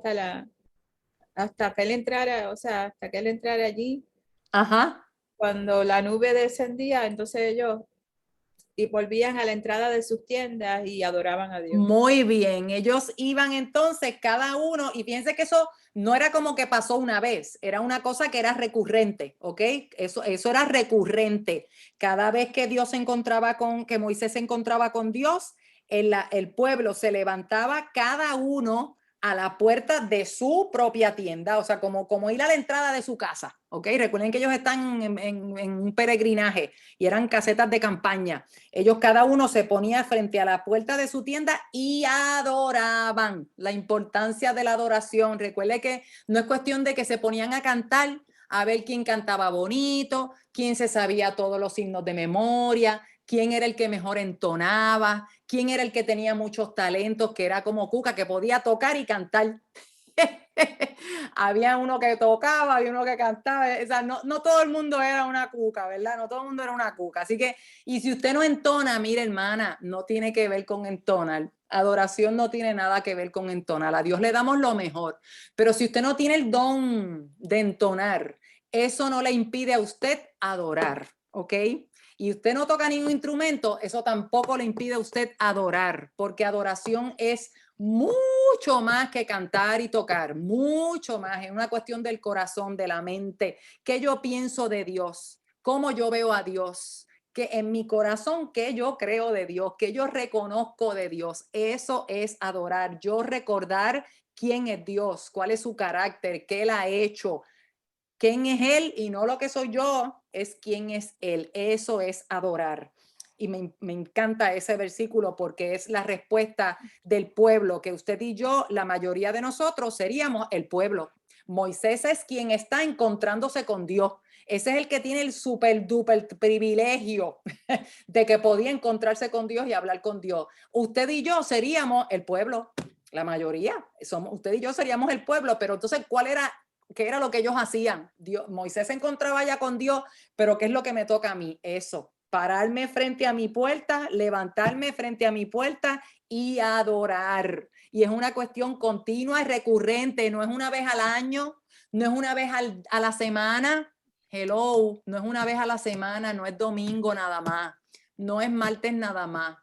hasta que él entrara, hasta que él entrara allí. Ajá. Cuando la nube descendía, entonces ellos volvían a la entrada de sus tiendas y adoraban a Dios. Muy bien, ellos iban entonces cada uno y fíjense que eso no era como que pasó una vez, era una cosa que era recurrente, ¿ok? Eso era recurrente. Cada vez que que Moisés se encontraba con Dios, el pueblo se levantaba cada uno a la puerta de su propia tienda, o sea, como ir a la entrada de su casa, ¿ok? Recuerden que ellos están en un peregrinaje y eran casetas de campaña. Ellos cada uno se ponía frente a la puerta de su tienda y adoraban. La importancia de la adoración. Recuerde que no es cuestión de que se ponían a cantar, a ver quién cantaba bonito, quién se sabía todos los signos de memoria, quién era el que mejor entonaba, quién era el que tenía muchos talentos, que era como Cuca, que podía tocar y cantar. Había uno que tocaba, había uno que cantaba, o sea, no todo el mundo era una Cuca, ¿verdad? No todo el mundo era una Cuca. Así que, y si usted no entona, mire, hermana, no tiene que ver con entonar. Adoración no tiene nada que ver con entonar. A Dios le damos lo mejor. Pero si usted no tiene el don de entonar, eso no le impide a usted adorar, ¿ok? Y usted no toca ningún instrumento, eso tampoco le impide a usted adorar, porque adoración es mucho más que cantar y tocar, mucho más. Es una cuestión del corazón, de la mente. ¿Qué yo pienso de Dios? ¿Cómo yo veo a Dios? Que en mi corazón, ¿qué yo creo de Dios? ¿Qué yo reconozco de Dios? Eso es adorar. Yo recordar quién es Dios, cuál es su carácter, qué Él ha hecho, quién es Él y no lo que soy yo, es quién es Él. Eso es adorar. Y me encanta ese versículo porque es la respuesta del pueblo, que usted y yo, la mayoría de nosotros, seríamos el pueblo. Moisés es quien está encontrándose con Dios. Ese es el que tiene el super duper privilegio de que podía encontrarse con Dios y hablar con Dios. Usted y yo seríamos el pueblo, la mayoría. Usted y yo seríamos el pueblo, pero entonces, ¿qué era lo que ellos hacían? Moisés se encontraba ya con Dios, pero ¿qué es lo que me toca a mí? Eso, pararme frente a mi puerta, levantarme frente a mi puerta y adorar. Y es una cuestión continua y recurrente, no es una vez al año, no es una vez a la semana. Hello, no es una vez a la semana, no es domingo nada más, no es martes nada más,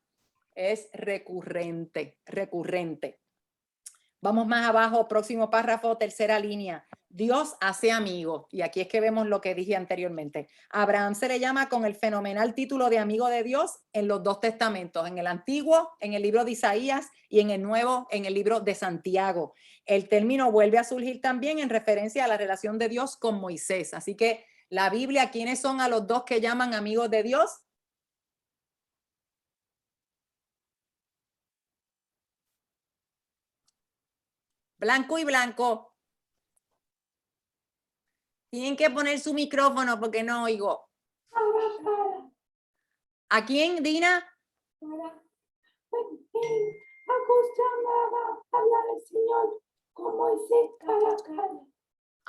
es recurrente, recurrente. Vamos más abajo, próximo párrafo, tercera línea. Dios hace amigos. Y aquí es que vemos lo que dije anteriormente. A Abraham se le llama con el fenomenal título de amigo de Dios en los dos testamentos, en el antiguo, en el libro de Isaías, y en el nuevo, en el libro de Santiago. El término vuelve a surgir también en referencia a la relación de Dios con Moisés. Así que la Biblia, ¿quiénes son a los dos que llaman amigos de Dios? Blanco y blanco. Tienen que poner su micrófono porque no oigo. ¿A quién, Dina? Acostumbraba a hablar el Señor con Moisés cara a cara.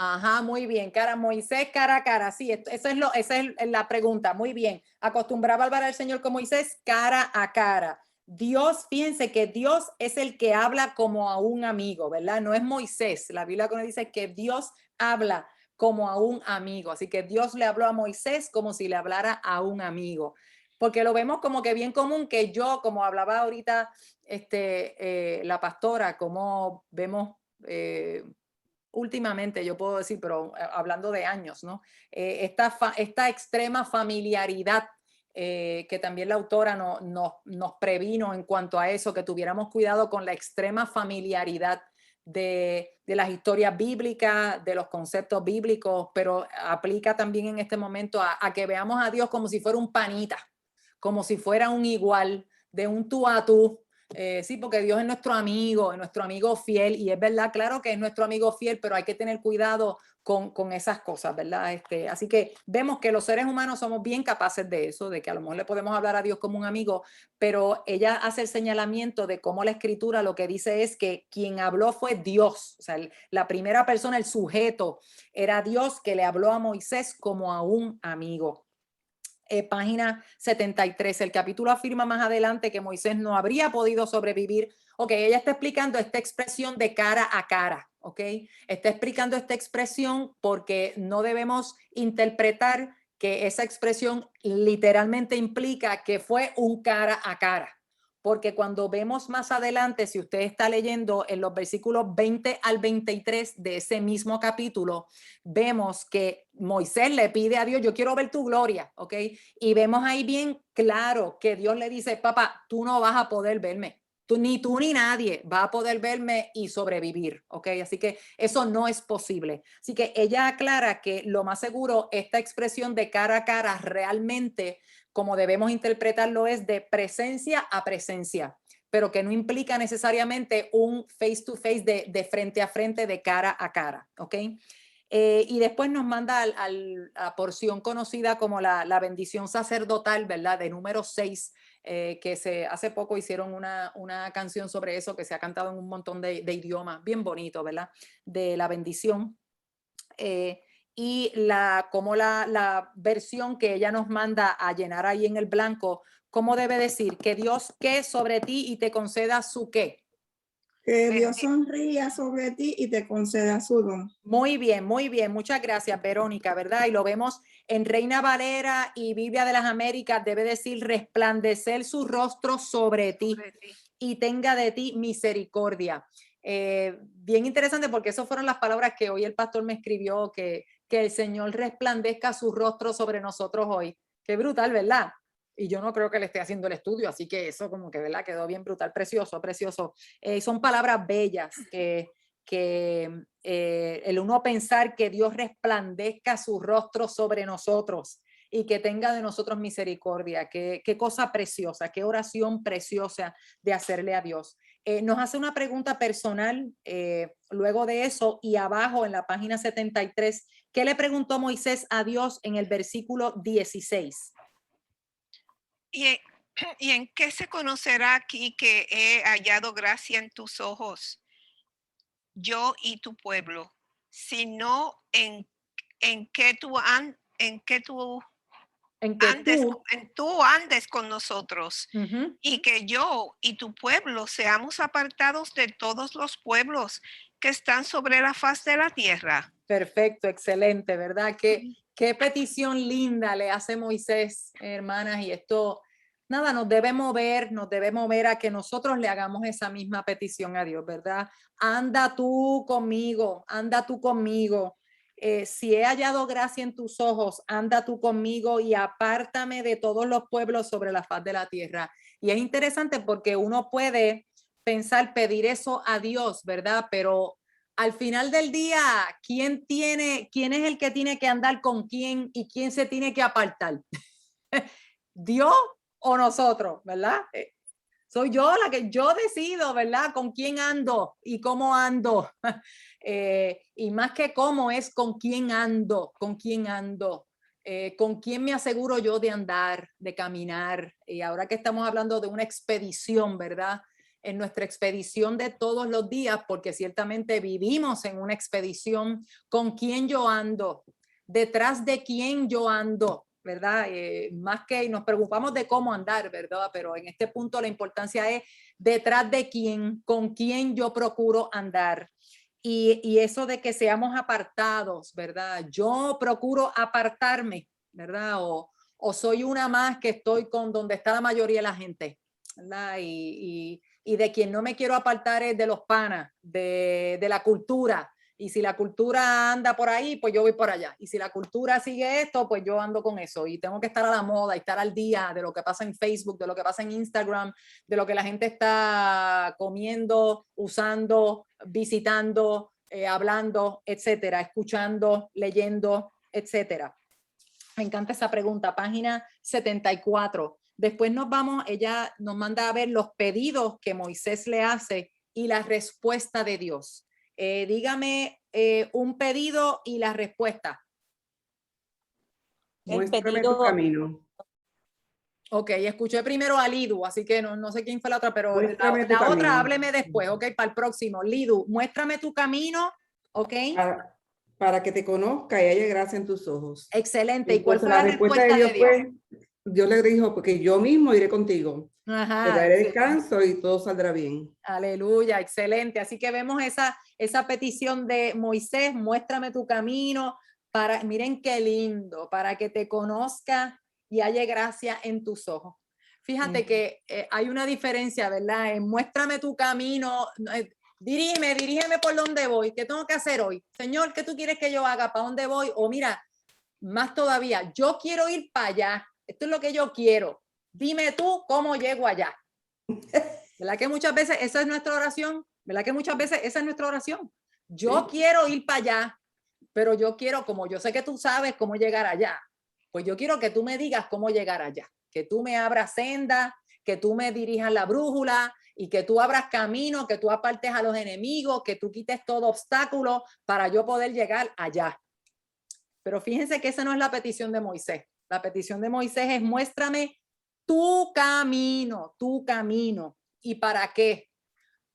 Ajá, muy bien. Moisés cara a cara. Sí, esa es la pregunta. Muy bien. Acostumbraba a hablar al Señor con Moisés cara a cara. Dios, fíjense que Dios es el que habla como a un amigo, ¿verdad? No es Moisés. La Biblia nos dice que Dios habla como a un amigo. Así que Dios le habló a Moisés como si le hablara a un amigo. Porque lo vemos como que bien común que yo, como hablaba ahorita la pastora, como vemos últimamente, yo puedo decir, pero hablando de años, ¿no? Esta extrema familiaridad que también la autora nos previno en cuanto a eso, que tuviéramos cuidado con la extrema familiaridad de las historias bíblicas, de los conceptos bíblicos, pero aplica también en este momento a que veamos a Dios como si fuera un panita, como si fuera un igual, de un tú a tú. Sí, porque Dios es nuestro amigo fiel, y es verdad, claro que es nuestro amigo fiel, pero hay que tener cuidado con esas cosas, ¿verdad? Así que vemos que los seres humanos somos bien capaces de eso, de que a lo mejor le podemos hablar a Dios como un amigo, pero ella hace el señalamiento de cómo la Escritura lo que dice es que quien habló fue Dios, o sea, la primera persona, el sujeto, era Dios que le habló a Moisés como a un amigo. Página 73, el capítulo afirma más adelante que Moisés no habría podido sobrevivir. Ok, ella está explicando esta expresión de cara a cara, ok, está explicando esta expresión porque no debemos interpretar que esa expresión literalmente implica que fue un cara a cara, porque cuando vemos más adelante, si usted está leyendo en los versículos 20 al 23 de ese mismo capítulo, vemos que Moisés le pide a Dios, yo quiero ver tu gloria, ¿ok? Y vemos ahí bien claro que Dios le dice, papá, tú no vas a poder verme. Tú ni nadie va a poder verme y sobrevivir, ¿ok? Así que eso no es posible. Así que ella aclara que lo más seguro, esta expresión de cara a cara realmente, como debemos interpretarlo, es de presencia a presencia, pero que no implica necesariamente un face to face de frente a frente, de cara a cara, ¿ok? Y después nos manda a la porción conocida como la bendición sacerdotal, ¿verdad? De número 6, que hace poco hicieron una canción sobre eso que se ha cantado en un montón de idiomas, bien bonito, ¿verdad? De la bendición. Y como la versión que ella nos manda a llenar ahí en el blanco, ¿cómo debe decir? Que Dios que sobre ti y te conceda su qué. Que Dios sonría sobre ti y te conceda su don. Muy bien, muy bien. Muchas gracias, Verónica, ¿verdad? Y lo vemos en Reina Valera y Biblia de las Américas, debe decir resplandecer su rostro sobre ti y tenga de ti misericordia. Bien interesante porque esas fueron las palabras que hoy el pastor me escribió, que el Señor resplandezca su rostro sobre nosotros hoy. Qué brutal, ¿verdad? Y yo no creo que le esté haciendo el estudio, así que eso como que, ¿verdad? Quedó bien brutal, precioso, precioso. Son palabras bellas que el uno pensar que Dios resplandezca su rostro sobre nosotros y que tenga de nosotros misericordia. Qué cosa preciosa, qué oración preciosa de hacerle a Dios. Nos hace una pregunta personal luego de eso, y abajo en la página 73, ¿qué le preguntó Moisés a Dios en el versículo 16? ¿Y en qué se conocerá aquí que he hallado gracia en tus ojos, yo y tu pueblo, sino en que tú andes con nosotros, y que yo y tu pueblo seamos apartados de todos los pueblos que están sobre la faz de la tierra? Perfecto, excelente, ¿verdad? Qué petición linda le hace Moisés, hermanas, y esto, nada, nos debe mover a que nosotros le hagamos esa misma petición a Dios, ¿verdad? Anda tú conmigo, anda tú conmigo. Si he hallado gracia en tus ojos, anda tú conmigo y apártame de todos los pueblos sobre la faz de la tierra. Y es interesante porque uno puede pensar, pedir eso a Dios, ¿verdad? Pero al final del día, ¿quién es el que tiene que andar con quién y quién se tiene que apartar? ¿Dios o nosotros, verdad? Soy yo la que yo decido, ¿verdad? Con quién ando y cómo ando. Y más que cómo, es con quién ando, con quién ando. Con quién me aseguro yo de andar, de caminar. Y ahora que estamos hablando de una expedición, ¿verdad? En nuestra expedición de todos los días, porque ciertamente vivimos en una expedición, con quién yo ando, detrás de quién yo ando, ¿verdad? Más que nos preocupamos de cómo andar, ¿verdad? Pero en este punto la importancia es detrás de quién, con quién yo procuro andar. Y eso de que seamos apartados, ¿verdad? Yo procuro apartarme, ¿verdad? O soy una más que estoy con donde está la mayoría de la gente, ¿verdad? Y de quien no me quiero apartar es de los panas, de la cultura. Y si la cultura anda por ahí, pues yo voy por allá. Y si la cultura sigue esto, pues yo ando con eso. Y tengo que estar a la moda y estar al día de lo que pasa en Facebook, de lo que pasa en Instagram, de lo que la gente está comiendo, usando, visitando, hablando, etcétera, escuchando, leyendo, etcétera. Me encanta esa pregunta, página 74. Después ella nos manda a ver los pedidos que Moisés le hace y la respuesta de Dios. Dígame un pedido y la respuesta. Muéstrame tu camino. Ok, escuché primero a Lidu, así que no sé quién fue la otra, pero la otra hábleme después, ok, para el próximo. Lidu, muéstrame tu camino, ok. Para que te conozca y haya gracia en tus ojos. Excelente. ¿Y cuál fue la respuesta de Dios? Dios le dijo, porque yo mismo iré contigo. Ajá, te daré descanso y todo saldrá bien. Aleluya, excelente. Así que vemos esa petición de Moisés, muéstrame tu camino, miren qué lindo, para que te conozca y haya gracia en tus ojos. Fíjate que hay una diferencia, ¿verdad? Muéstrame tu camino, dirígeme por dónde voy, ¿qué tengo que hacer hoy? Señor, ¿qué tú quieres que yo haga? ¿Para dónde voy? O mira, más todavía, yo quiero ir para allá, esto es lo que yo quiero, dime tú cómo llego allá. ¿Verdad que muchas veces esa es nuestra oración? ¿Verdad que muchas veces esa es nuestra oración? Yo quiero ir para allá, pero yo quiero, como yo sé que tú sabes cómo llegar allá, pues yo quiero que tú me digas cómo llegar allá, que tú me abras senda, que tú me dirijas la brújula y que tú abras camino, que tú apartes a los enemigos, que tú quites todo obstáculo para yo poder llegar allá. Pero fíjense que esa no es la petición de Moisés. La petición de Moisés es muéstrame tu camino, tu camino. ¿Y para qué?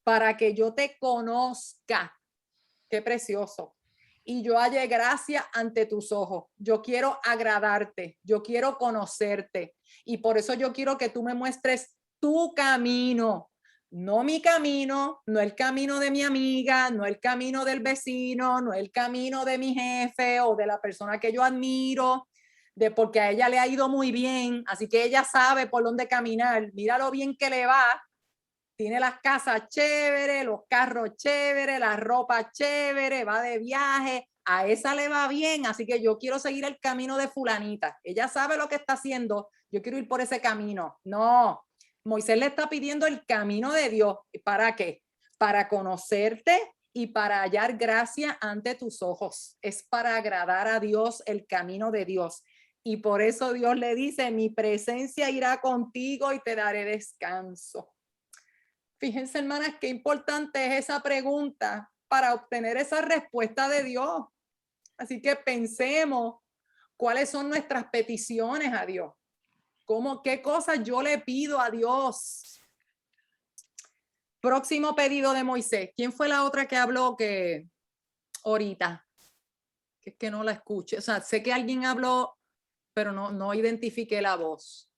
Para que yo te conozca. Qué precioso. Y yo halle gracia ante tus ojos. Yo quiero agradarte, yo quiero conocerte. Y por eso yo quiero que tú me muestres tu camino. No mi camino, no el camino de mi amiga, no el camino del vecino, no el camino de mi jefe o de la persona que yo admiro, porque a ella le ha ido muy bien, así que ella sabe por dónde caminar. Mira lo bien que le va. Tiene las casas chéveres, los carros chéveres, la ropa chévere, va de viaje. A esa le va bien, así que yo quiero seguir el camino de fulanita. Ella sabe lo que está haciendo, yo quiero ir por ese camino. No, Moisés le está pidiendo el camino de Dios. ¿Para qué? Para conocerte y para hallar gracia ante tus ojos. Es para agradar a Dios, el camino de Dios. Y por eso Dios le dice, mi presencia irá contigo y te daré descanso. Fíjense, hermanas, qué importante es esa pregunta para obtener esa respuesta de Dios. Así que pensemos cuáles son nuestras peticiones a Dios. ¿Qué cosas yo le pido a Dios? Próximo pedido de Moisés. ¿Quién fue la otra que habló que ahorita? Que es que no la escuché. O sea, sé que alguien habló, pero no identifiqué la voz.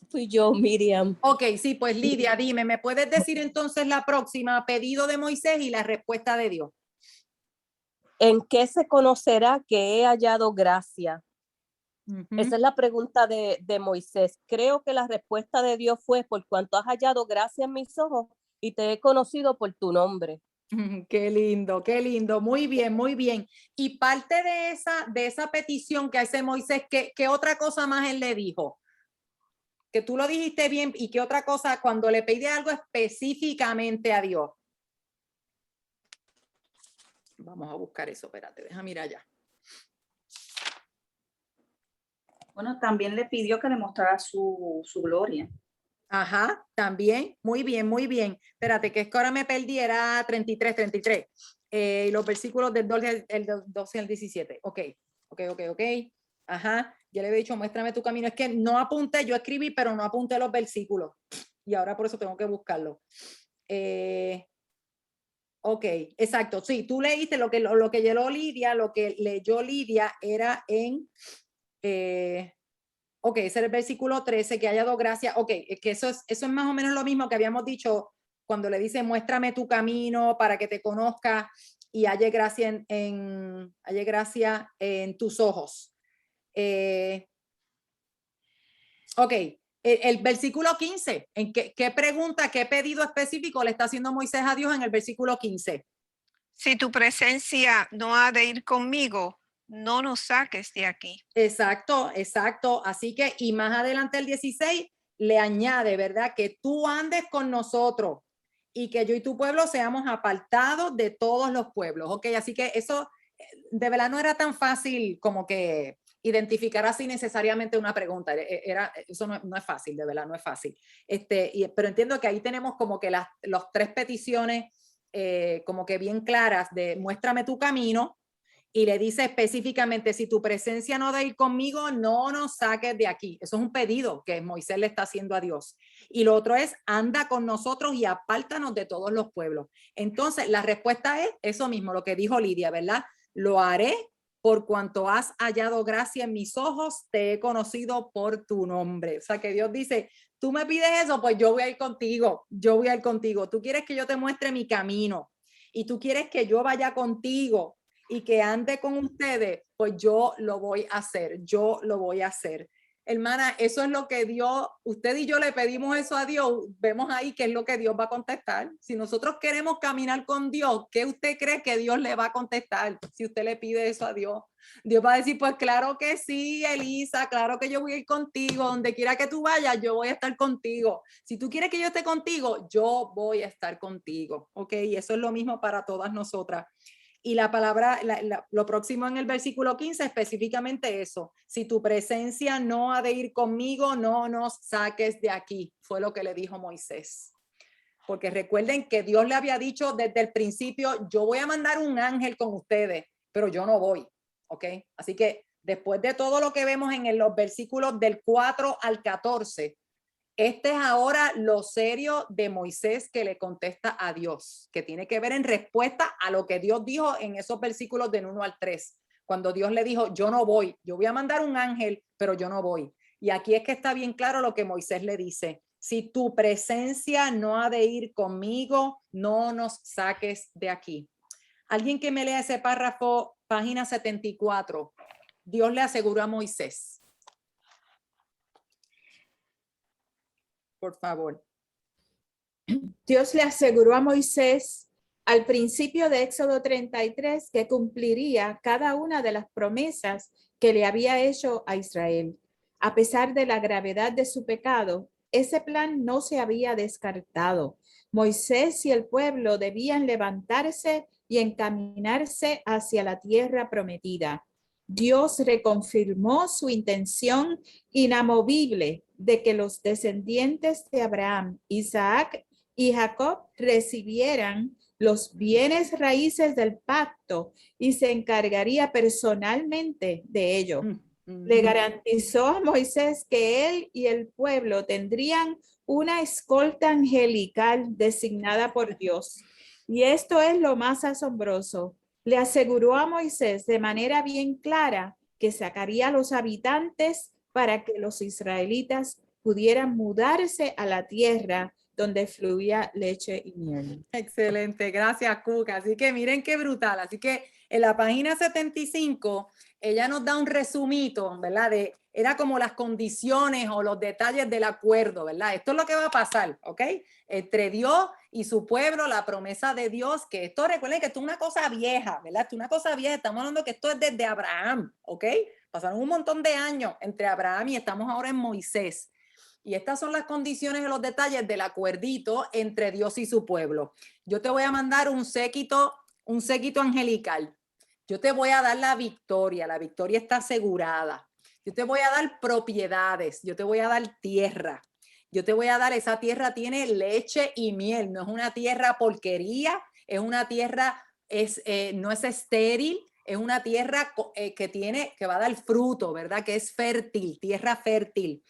Fui yo, Miriam. Ok, sí, pues Lidia, dime, ¿me puedes decir entonces la próxima pedido de Moisés y la respuesta de Dios? ¿En qué se conocerá que he hallado gracia? Esa es la pregunta de Moisés. Creo que la respuesta de Dios fue por cuanto has hallado gracia en mis ojos y te he conocido por tu nombre. Qué lindo, qué lindo. Muy bien, muy bien. Y parte de esa petición que hace Moisés, ¿qué otra cosa más él le dijo? Que tú lo dijiste bien, y qué otra cosa cuando le pide algo específicamente a Dios. Vamos a buscar eso, espérate, déjame mirar allá. Bueno, también le pidió que le mostrara su gloria. Ajá, también, muy bien, muy bien. Espérate, que es que ahora me perdí, era 33. Los versículos del 12 al 17. Ok. Ajá, ya le he dicho, muéstrame tu camino. Es que no apunté, yo escribí, pero no apunté los versículos. Y ahora por eso tengo que buscarlo. Ok, exacto. Sí, tú leíste lo que leyó Lidia era en... ok, ese es el versículo 13, que haya hallado gracia. Ok, que eso es más o menos lo mismo que habíamos dicho cuando le dice, muéstrame tu camino para que te conozca y halle gracia en tus ojos. Ok, el versículo 15, ¿en qué pregunta, qué pedido específico le está haciendo Moisés a Dios en el versículo 15? Si tu presencia no ha de ir conmigo, no nos saques de aquí. Exacto. Así que, y más adelante el 16 le añade, ¿verdad? Que tú andes con nosotros y que yo y tu pueblo seamos apartados de todos los pueblos. Ok, así que eso de verdad no era tan fácil como que identificar así necesariamente una pregunta. Eso no es fácil, de verdad, no es fácil. Pero entiendo que ahí tenemos como que las tres peticiones como que bien claras de muéstrame tu camino, y le dice específicamente, si tu presencia no da ir conmigo, no nos saques de aquí. Eso es un pedido que Moisés le está haciendo a Dios. Y lo otro es, anda con nosotros y apártanos de todos los pueblos. Entonces, la respuesta es eso mismo, lo que dijo Lidia, ¿verdad? Lo haré por cuanto has hallado gracia en mis ojos, te he conocido por tu nombre. O sea, que Dios dice, tú me pides eso, pues yo voy a ir contigo, Tú quieres que yo te muestre mi camino y tú quieres que yo vaya contigo y que ande con ustedes, pues yo lo voy a hacer. Hermana, eso es lo que Dios, usted y yo le pedimos eso a Dios, vemos ahí qué es lo que Dios va a contestar. Si nosotros queremos caminar con Dios, ¿qué usted cree que Dios le va a contestar si usted le pide eso a Dios? Dios va a decir, pues claro que sí, Elisa, claro que yo voy a ir contigo, donde quiera que tú vayas, yo voy a estar contigo. Si tú quieres que yo esté contigo, yo voy a estar contigo, ¿ok? Y eso es lo mismo para todas nosotras. Y la palabra, lo próximo en el versículo 15, específicamente eso. Si tu presencia no ha de ir conmigo, no nos saques de aquí. Fue lo que le dijo Moisés. Porque recuerden que Dios le había dicho desde el principio, yo voy a mandar un ángel con ustedes, pero yo no voy. ¿Ok? Así que después de todo lo que vemos en los versículos del 4 al 14, este es ahora lo serio de Moisés que le contesta a Dios, que tiene que ver en respuesta a lo que Dios dijo en esos versículos del 1 al 3, cuando Dios le dijo, yo no voy, yo voy a mandar un ángel, pero yo no voy. Y aquí es que está bien claro lo que Moisés le dice, si tu presencia no ha de ir conmigo, no nos saques de aquí. Alguien que me lea ese párrafo, página 74. Dios le aseguró a Moisés. Por favor. Dios le aseguró a Moisés al principio de Éxodo 33 que cumpliría cada una de las promesas que le había hecho a Israel. A pesar de la gravedad de su pecado, ese plan no se había descartado. Moisés y el pueblo debían levantarse y encaminarse hacia la tierra prometida. Dios reconfirmó su intención inamovible de que los descendientes de Abraham, Isaac y Jacob recibieran los bienes raíces del pacto y se encargaría personalmente de ello. Le garantizó a Moisés que él y el pueblo tendrían una escolta angelical designada por Dios. Y esto es lo más asombroso. Le aseguró a Moisés de manera bien clara que sacaría a los habitantes para que los israelitas pudieran mudarse a la tierra donde fluía leche y miel. Excelente, gracias, Cuca. Así que miren qué brutal. Así que en la página 75, ella nos da un resumito, ¿verdad? Era como las condiciones o los detalles del acuerdo, ¿verdad? Esto es lo que va a pasar, ¿ok? Entre Dios y su pueblo, la promesa de Dios, que esto, recuerden que esto es una cosa vieja, ¿verdad? Esto es una cosa vieja, estamos hablando que esto es desde Abraham, ¿ok? Pasaron un montón de años entre Abraham y estamos ahora en Moisés. Y estas son las condiciones y los detalles del acuerdito entre Dios y su pueblo. Yo te voy a mandar un séquito angelical. Yo te voy a dar la victoria está asegurada. Yo te voy a dar propiedades, yo te voy a dar tierra. Yo te voy a dar, esa tierra tiene leche y miel, no es una tierra porquería, es una tierra, no es estéril, es una tierra que va a dar fruto, ¿verdad? Que es fértil, tierra fértil.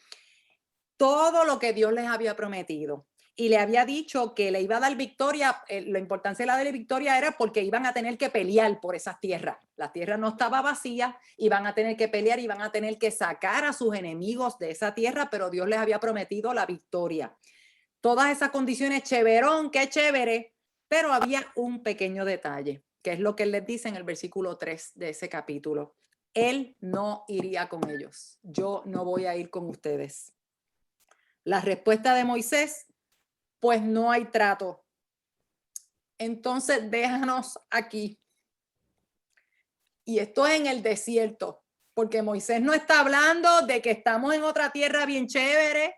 Todo lo que Dios les había prometido. Y le había dicho que le iba a dar victoria. La importancia de la victoria era porque iban a tener que pelear por esas tierras. La tierra no estaba vacía, iban a tener que pelear, iban a tener que sacar a sus enemigos de esa tierra, pero Dios les había prometido la victoria. Todas esas condiciones, chéverón, qué chévere, pero había un pequeño detalle, que es lo que él les dice en el versículo 3 de ese capítulo. Él no iría con ellos. Yo no voy a ir con ustedes. La respuesta de Moisés, pues no hay trato. Entonces déjanos aquí. Y esto es en el desierto, porque Moisés no está hablando de que estamos en otra tierra bien chévere.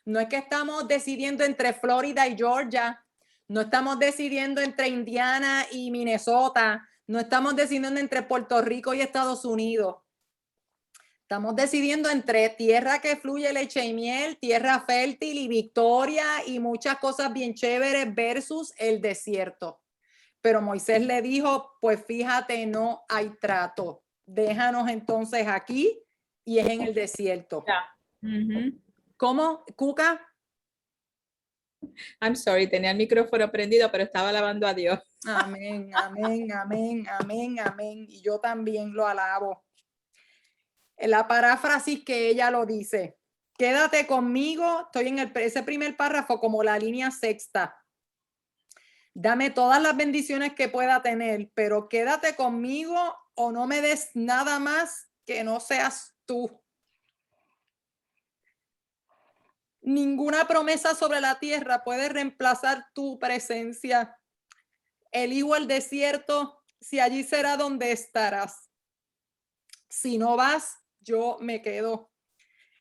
No es que estamos decidiendo entre Florida y Georgia. No estamos decidiendo entre Indiana y Minnesota. No estamos decidiendo entre Puerto Rico y Estados Unidos. Estamos decidiendo entre tierra que fluye leche y miel, tierra fértil y victoria y muchas cosas bien chéveres versus el desierto. Pero Moisés le dijo, pues fíjate, no hay trato. Déjanos entonces aquí y es en el desierto. ¿Cómo, Cuca? I'm sorry, tenía el micrófono prendido, pero estaba alabando a Dios. Amén, amén, amén, amén, amén. Y yo también lo alabo. En la paráfrasis que ella lo dice, quédate conmigo, estoy en ese primer párrafo como la línea sexta. Dame todas las bendiciones que pueda tener, pero quédate conmigo o no me des nada más que no seas tú. Ninguna promesa sobre la tierra puede reemplazar tu presencia. Elijo el desierto, si allí será donde estarás. Si no vas, yo me quedo.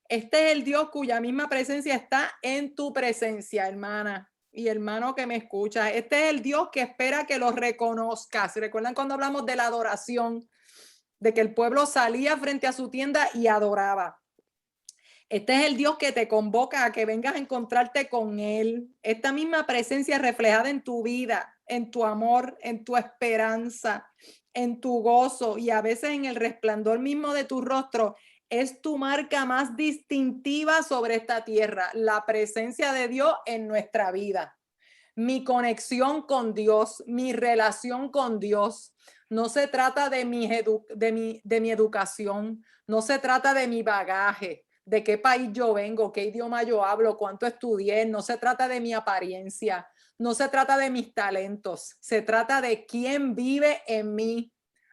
Este es el Dios cuya misma presencia está en tu presencia, hermana y hermano que me escucha. Este es el Dios que espera que lo reconozcas. ¿Recuerdan cuando hablamos de la adoración? De que el pueblo salía frente a su tienda y adoraba. Este es el Dios que te convoca a que vengas a encontrarte con Él. Esta misma presencia reflejada en tu vida, en tu amor, en tu esperanza, en tu gozo y a veces en el resplandor mismo de tu rostro, es tu marca más distintiva sobre esta tierra, la presencia de Dios en nuestra vida. Mi conexión con Dios, mi relación con Dios. No se trata de mi educación, no se trata de mi bagaje, de qué país yo vengo, qué idioma yo hablo, cuánto estudié. No se trata de mi apariencia, no se trata de mis talentos, se trata de quién vive en mí,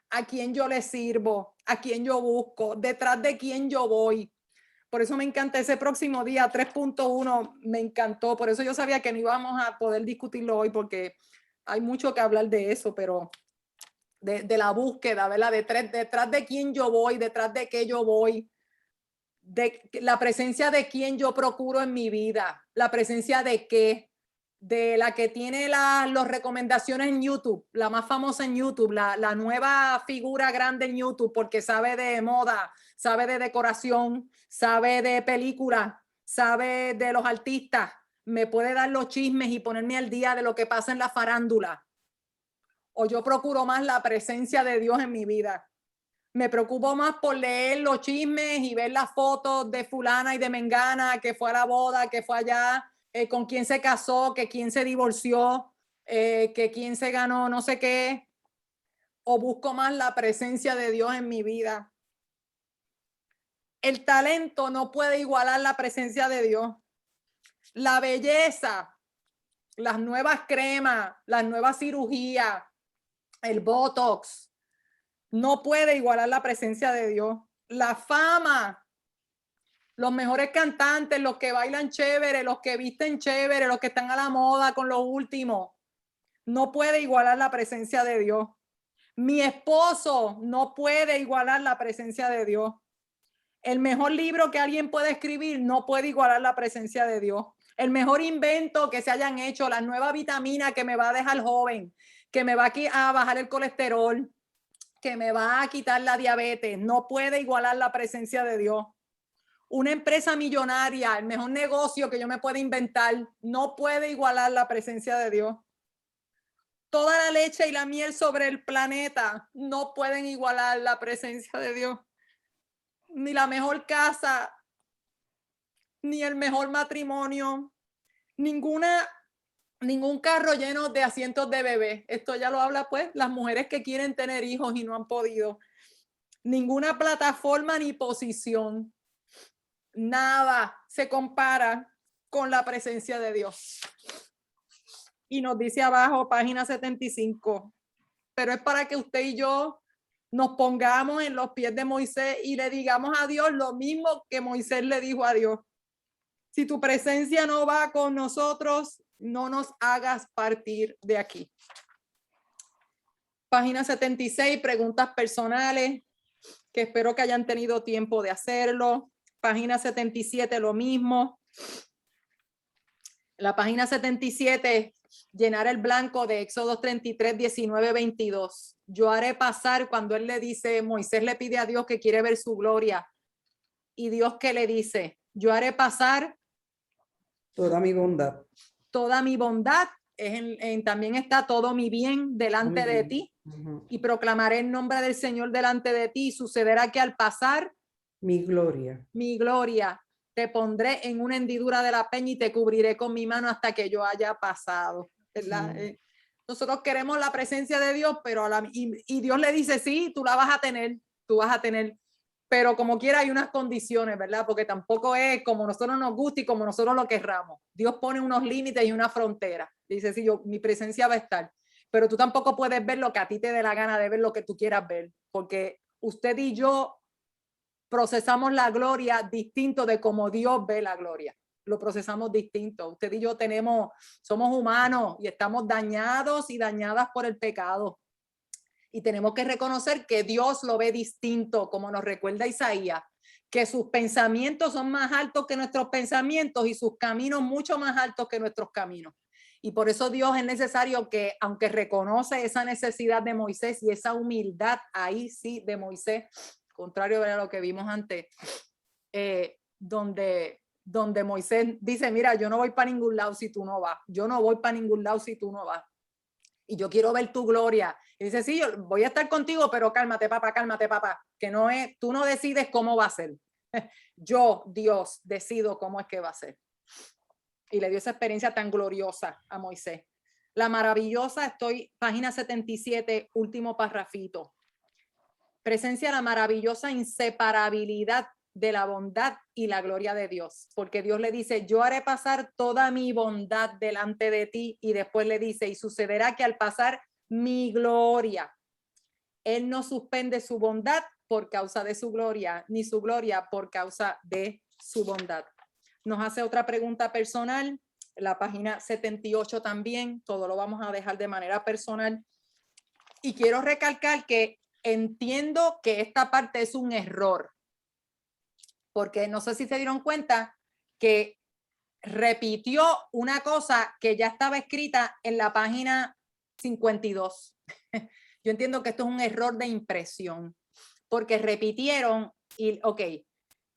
a quién yo le sirvo, a quién yo busco, detrás de quién yo voy. Por eso me encanta ese próximo día 3.1, me encantó. Por eso yo sabía que no íbamos a poder discutirlo hoy porque hay mucho que hablar de eso, pero de la búsqueda, ¿verdad? Detrás de quién yo voy, detrás de qué yo voy, de la presencia de quién yo procuro en mi vida, la presencia de qué, de la que tiene las recomendaciones en YouTube, la más famosa en YouTube, la nueva figura grande en YouTube porque sabe de moda, sabe de decoración, sabe de películas, sabe de los artistas, me puede dar los chismes y ponerme al día de lo que pasa en la farándula. O yo procuro más la presencia de Dios en mi vida. Me preocupo más por leer los chismes y ver las fotos de fulana y de mengana que fue a la boda, que fue allá, con quién se casó, que quién se divorció, que quién se ganó no sé qué. O busco más la presencia de Dios en mi vida. El talento no puede igualar la presencia de Dios. La belleza, las nuevas cremas, las nuevas cirugías, el Botox, no puede igualar la presencia de Dios. La fama, los mejores cantantes, los que bailan chévere, los que visten chévere, los que están a la moda con lo último, no puede igualar la presencia de Dios. Mi esposo no puede igualar la presencia de Dios. El mejor libro que alguien puede escribir no puede igualar la presencia de Dios. El mejor invento que se hayan hecho, la nueva vitamina que me va a dejar joven, que me va a bajar el colesterol, que me va a quitar la diabetes, no puede igualar la presencia de Dios. Una empresa millonaria, el mejor negocio que yo me pueda inventar, no puede igualar la presencia de Dios. Toda la leche y la miel sobre el planeta no pueden igualar la presencia de Dios. Ni la mejor casa, ni el mejor matrimonio, ningún carro lleno de asientos de bebé. Esto ya lo habla pues las mujeres que quieren tener hijos y no han podido. Ninguna plataforma ni posición. Nada se compara con la presencia de Dios. Y nos dice abajo, página 75, pero es para que usted y yo nos pongamos en los pies de Moisés y le digamos a Dios lo mismo que Moisés le dijo a Dios. Si tu presencia no va con nosotros, no nos hagas partir de aquí. Página 76, preguntas personales, que espero que hayan tenido tiempo de hacerlo. Página 77, lo mismo. La página 77, llenar el blanco de Éxodo 33, 19, 22. Yo haré pasar, cuando él le dice, Moisés le pide a Dios que quiere ver su gloria. Y Dios que le dice, yo haré pasar toda mi bondad. Toda mi bondad, también está todo mi bien delante de ti. Y proclamaré el nombre del Señor delante de ti. Y sucederá que al pasar mi gloria, te pondré en una hendidura de la peña y te cubriré con mi mano hasta que yo haya pasado. ¿Verdad? Nosotros queremos la presencia de Dios, pero y Dios le dice, sí, tú la vas a tener, pero como quiera hay unas condiciones, ¿verdad? Porque tampoco es como nosotros nos gusta y como nosotros lo querramos. Dios pone unos límites y una frontera. Dice, sí, mi presencia va a estar, pero tú tampoco puedes ver lo que a ti te dé la gana de ver, lo que tú quieras ver, porque usted y yo procesamos la gloria distinto de como Dios ve la gloria. lo procesamos distinto. Usted y yo somos humanos y estamos dañados y dañadas por el pecado. Y tenemos que reconocer que Dios lo ve distinto, como nos recuerda Isaías, que sus pensamientos son más altos que nuestros pensamientos y sus caminos mucho más altos que nuestros caminos. Y por eso Dios es necesario que, aunque reconoce esa necesidad de Moisés y esa humildad ahí sí de Moisés, contrario a lo que vimos antes, donde Moisés dice, mira, yo no voy para ningún lado si tú no vas, yo no voy para ningún lado si tú no vas. Y yo quiero ver tu gloria. Y dice, sí, yo voy a estar contigo, pero cálmate, papá, que no es, tú no decides cómo va a ser. Yo, Dios, decido cómo es que va a ser. Y le dio esa experiencia tan gloriosa a Moisés. La maravillosa, página 77, último parrafito. Presencia la maravillosa inseparabilidad de la bondad y la gloria de Dios, porque Dios le dice, yo haré pasar toda mi bondad delante de ti, y después le dice, y sucederá que al pasar mi gloria, Él no suspende su bondad por causa de su gloria, ni su gloria por causa de su bondad. Nos hace otra pregunta personal, la página 78 también, todo lo vamos a dejar de manera personal, y quiero recalcar que entiendo que esta parte es un error, porque no sé si se dieron cuenta que repitió una cosa que ya estaba escrita en la página 52. Yo entiendo que esto es un error de impresión, porque repitieron y, ok,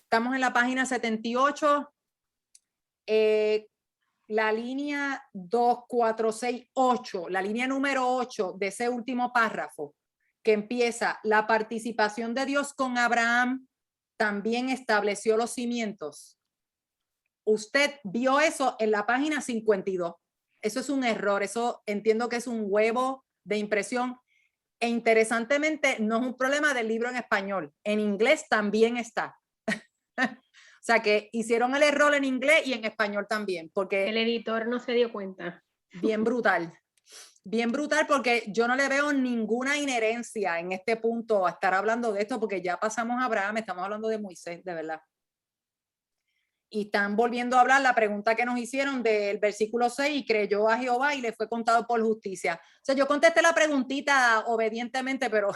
estamos en la página 78, la línea 2, 4, 6, 8, la línea número 8 de ese último párrafo, que empieza, la participación de Dios con Abraham también estableció los cimientos. Usted vio eso en la página 52. Eso es un error, eso entiendo que es un huevo de impresión. E interesantemente, no es un problema del libro en español. En inglés también está. O sea que hicieron el error en inglés y en español también, porque el editor no se dio cuenta. Bien brutal porque yo no le veo ninguna inherencia en este punto a estar hablando de esto, porque ya pasamos a Abraham, estamos hablando de Moisés, de verdad. Y están volviendo a hablar la pregunta que nos hicieron del versículo 6, y creyó a Jehová y le fue contado por justicia. O sea, yo contesté la preguntita obedientemente, pero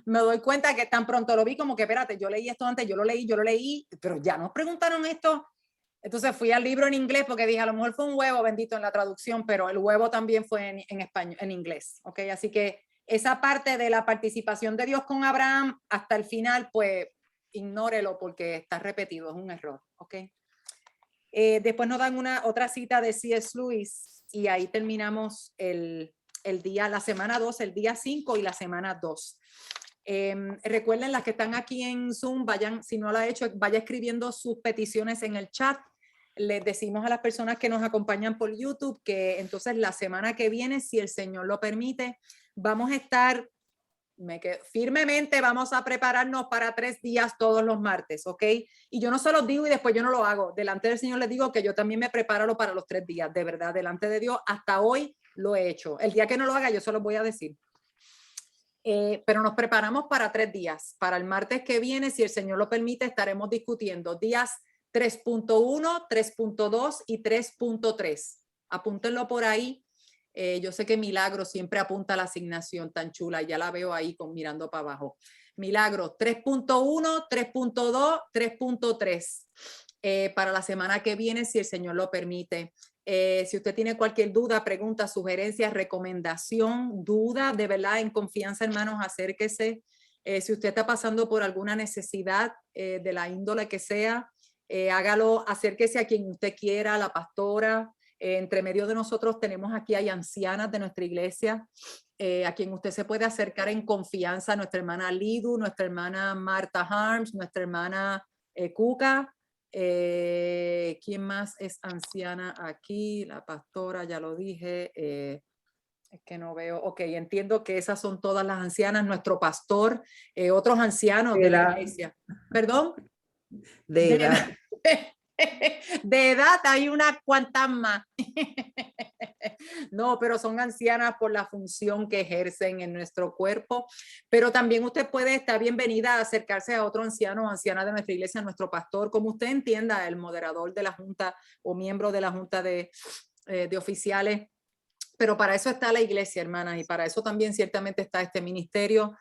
me doy cuenta que tan pronto lo vi como que, espérate, yo leí esto antes, yo lo leí, pero ya nos preguntaron esto. Entonces fui al libro en inglés porque dije, a lo mejor fue un huevo bendito en la traducción, pero el huevo también fue en español, en inglés, ¿ok? Así que esa parte de la participación de Dios con Abraham hasta el final, pues ignórelo porque está repetido, es un error, ¿ok? Después nos dan otra cita de C.S. Lewis y ahí terminamos la semana 2, el día 5 y la semana 2. Recuerden, las que están aquí en Zoom, vayan, si no lo ha hecho, vaya escribiendo sus peticiones en el chat. Les decimos a las personas que nos acompañan por YouTube que entonces la semana que viene, si el Señor lo permite, vamos a estar firmemente, vamos a prepararnos para 3 días todos los martes, ¿ok? Y yo no se los digo y después yo no lo hago. Delante del Señor les digo que yo también me preparo para los 3 días, de verdad, delante de Dios. Hasta hoy lo he hecho. El día que no lo haga, yo se los voy a decir. Pero nos preparamos para 3 días. Para el martes que viene, si el Señor lo permite, estaremos discutiendo días 3.1, 3.2 y 3.3. Apúntenlo por ahí. Yo sé que Milagro siempre apunta a la asignación tan chula, ya la veo ahí mirando para abajo. Milagro, 3.1, 3.2, 3.3 para la semana que viene, si el Señor lo permite. Si usted tiene cualquier duda, pregunta, sugerencia, recomendación, duda, de verdad, en confianza, hermanos, acérquese. Si usted está pasando por alguna necesidad de la índole que sea, hágalo, acérquese a quien usted quiera, a la pastora. Entre medio de nosotros tenemos aquí, hay ancianas de nuestra iglesia, a quien usted se puede acercar en confianza, nuestra hermana Lidu, nuestra hermana Marta Harms, nuestra hermana Cuca. ¿Quién más es anciana aquí? La pastora, ya lo dije. Es que no veo. Ok, entiendo que esas son todas las ancianas. Nuestro pastor, otros ancianos de la iglesia. ¿Perdón? De edad. De edad hay unas cuantas más. No, pero son ancianas por la función que ejercen en nuestro cuerpo. Pero también usted puede estar bienvenida a acercarse a otro anciano o anciana de nuestra iglesia, nuestro pastor, como usted entienda, el moderador de la junta o miembro de la junta de oficiales. Pero para eso está la iglesia, hermanas, y para eso también ciertamente está este ministerio,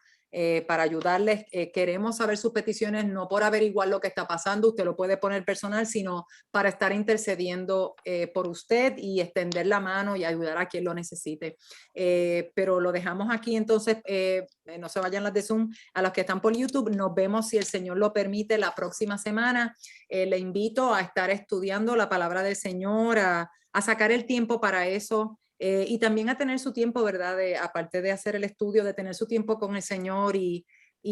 para ayudarles. Queremos saber sus peticiones, no por averiguar lo que está pasando, usted lo puede poner personal, sino para estar intercediendo por usted y extender la mano y ayudar a quien lo necesite. Pero lo dejamos aquí, entonces, no se vayan las de Zoom. A los que están por YouTube, nos vemos, si el Señor lo permite, la próxima semana. Le invito a estar estudiando la palabra del Señor, a sacar el tiempo para eso. Y también a tener su tiempo, ¿verdad? Aparte de hacer el estudio, de tener su tiempo con el Señor y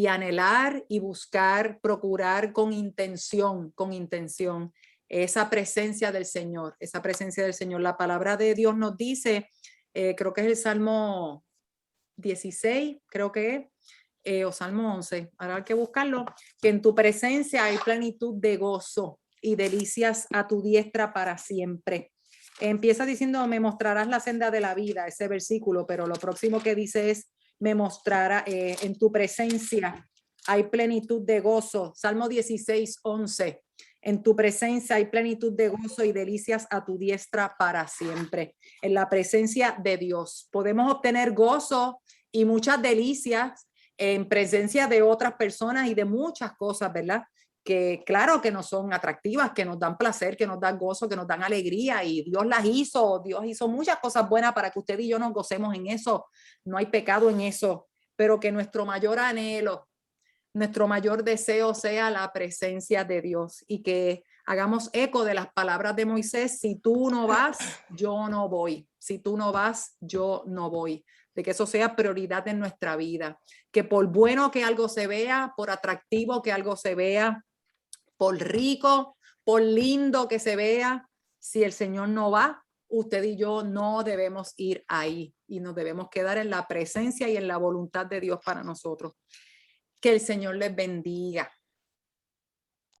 anhelar y buscar, procurar con intención esa presencia del Señor, esa presencia del Señor. La palabra de Dios nos dice, creo que es el Salmo 16, creo que es, o Salmo 11, ahora hay que buscarlo, que en tu presencia hay plenitud de gozo y delicias a tu diestra para siempre. Empieza diciendo, me mostrarás la senda de la vida, ese versículo, pero lo próximo que dice es, me mostrará en tu presencia hay plenitud de gozo. Salmo 16, 11. En tu presencia hay plenitud de gozo y delicias a tu diestra para siempre. En la presencia de Dios podemos obtener gozo y muchas delicias en presencia de otras personas y de muchas cosas, ¿verdad? Que claro que no son atractivas, que nos dan placer, que nos dan gozo, que nos dan alegría, y Dios las hizo, Dios hizo muchas cosas buenas para que usted y yo nos gocemos en eso, no hay pecado en eso, pero que nuestro mayor anhelo, nuestro mayor deseo sea la presencia de Dios, y que hagamos eco de las palabras de Moisés: si tú no vas, yo no voy, si tú no vas, yo no voy. De que eso sea prioridad en nuestra vida, que por bueno que algo se vea, por atractivo que algo se vea, por rico, por lindo que se vea, si el Señor no va, usted y yo no debemos ir ahí, y nos debemos quedar en la presencia y en la voluntad de Dios para nosotros. Que el Señor les bendiga.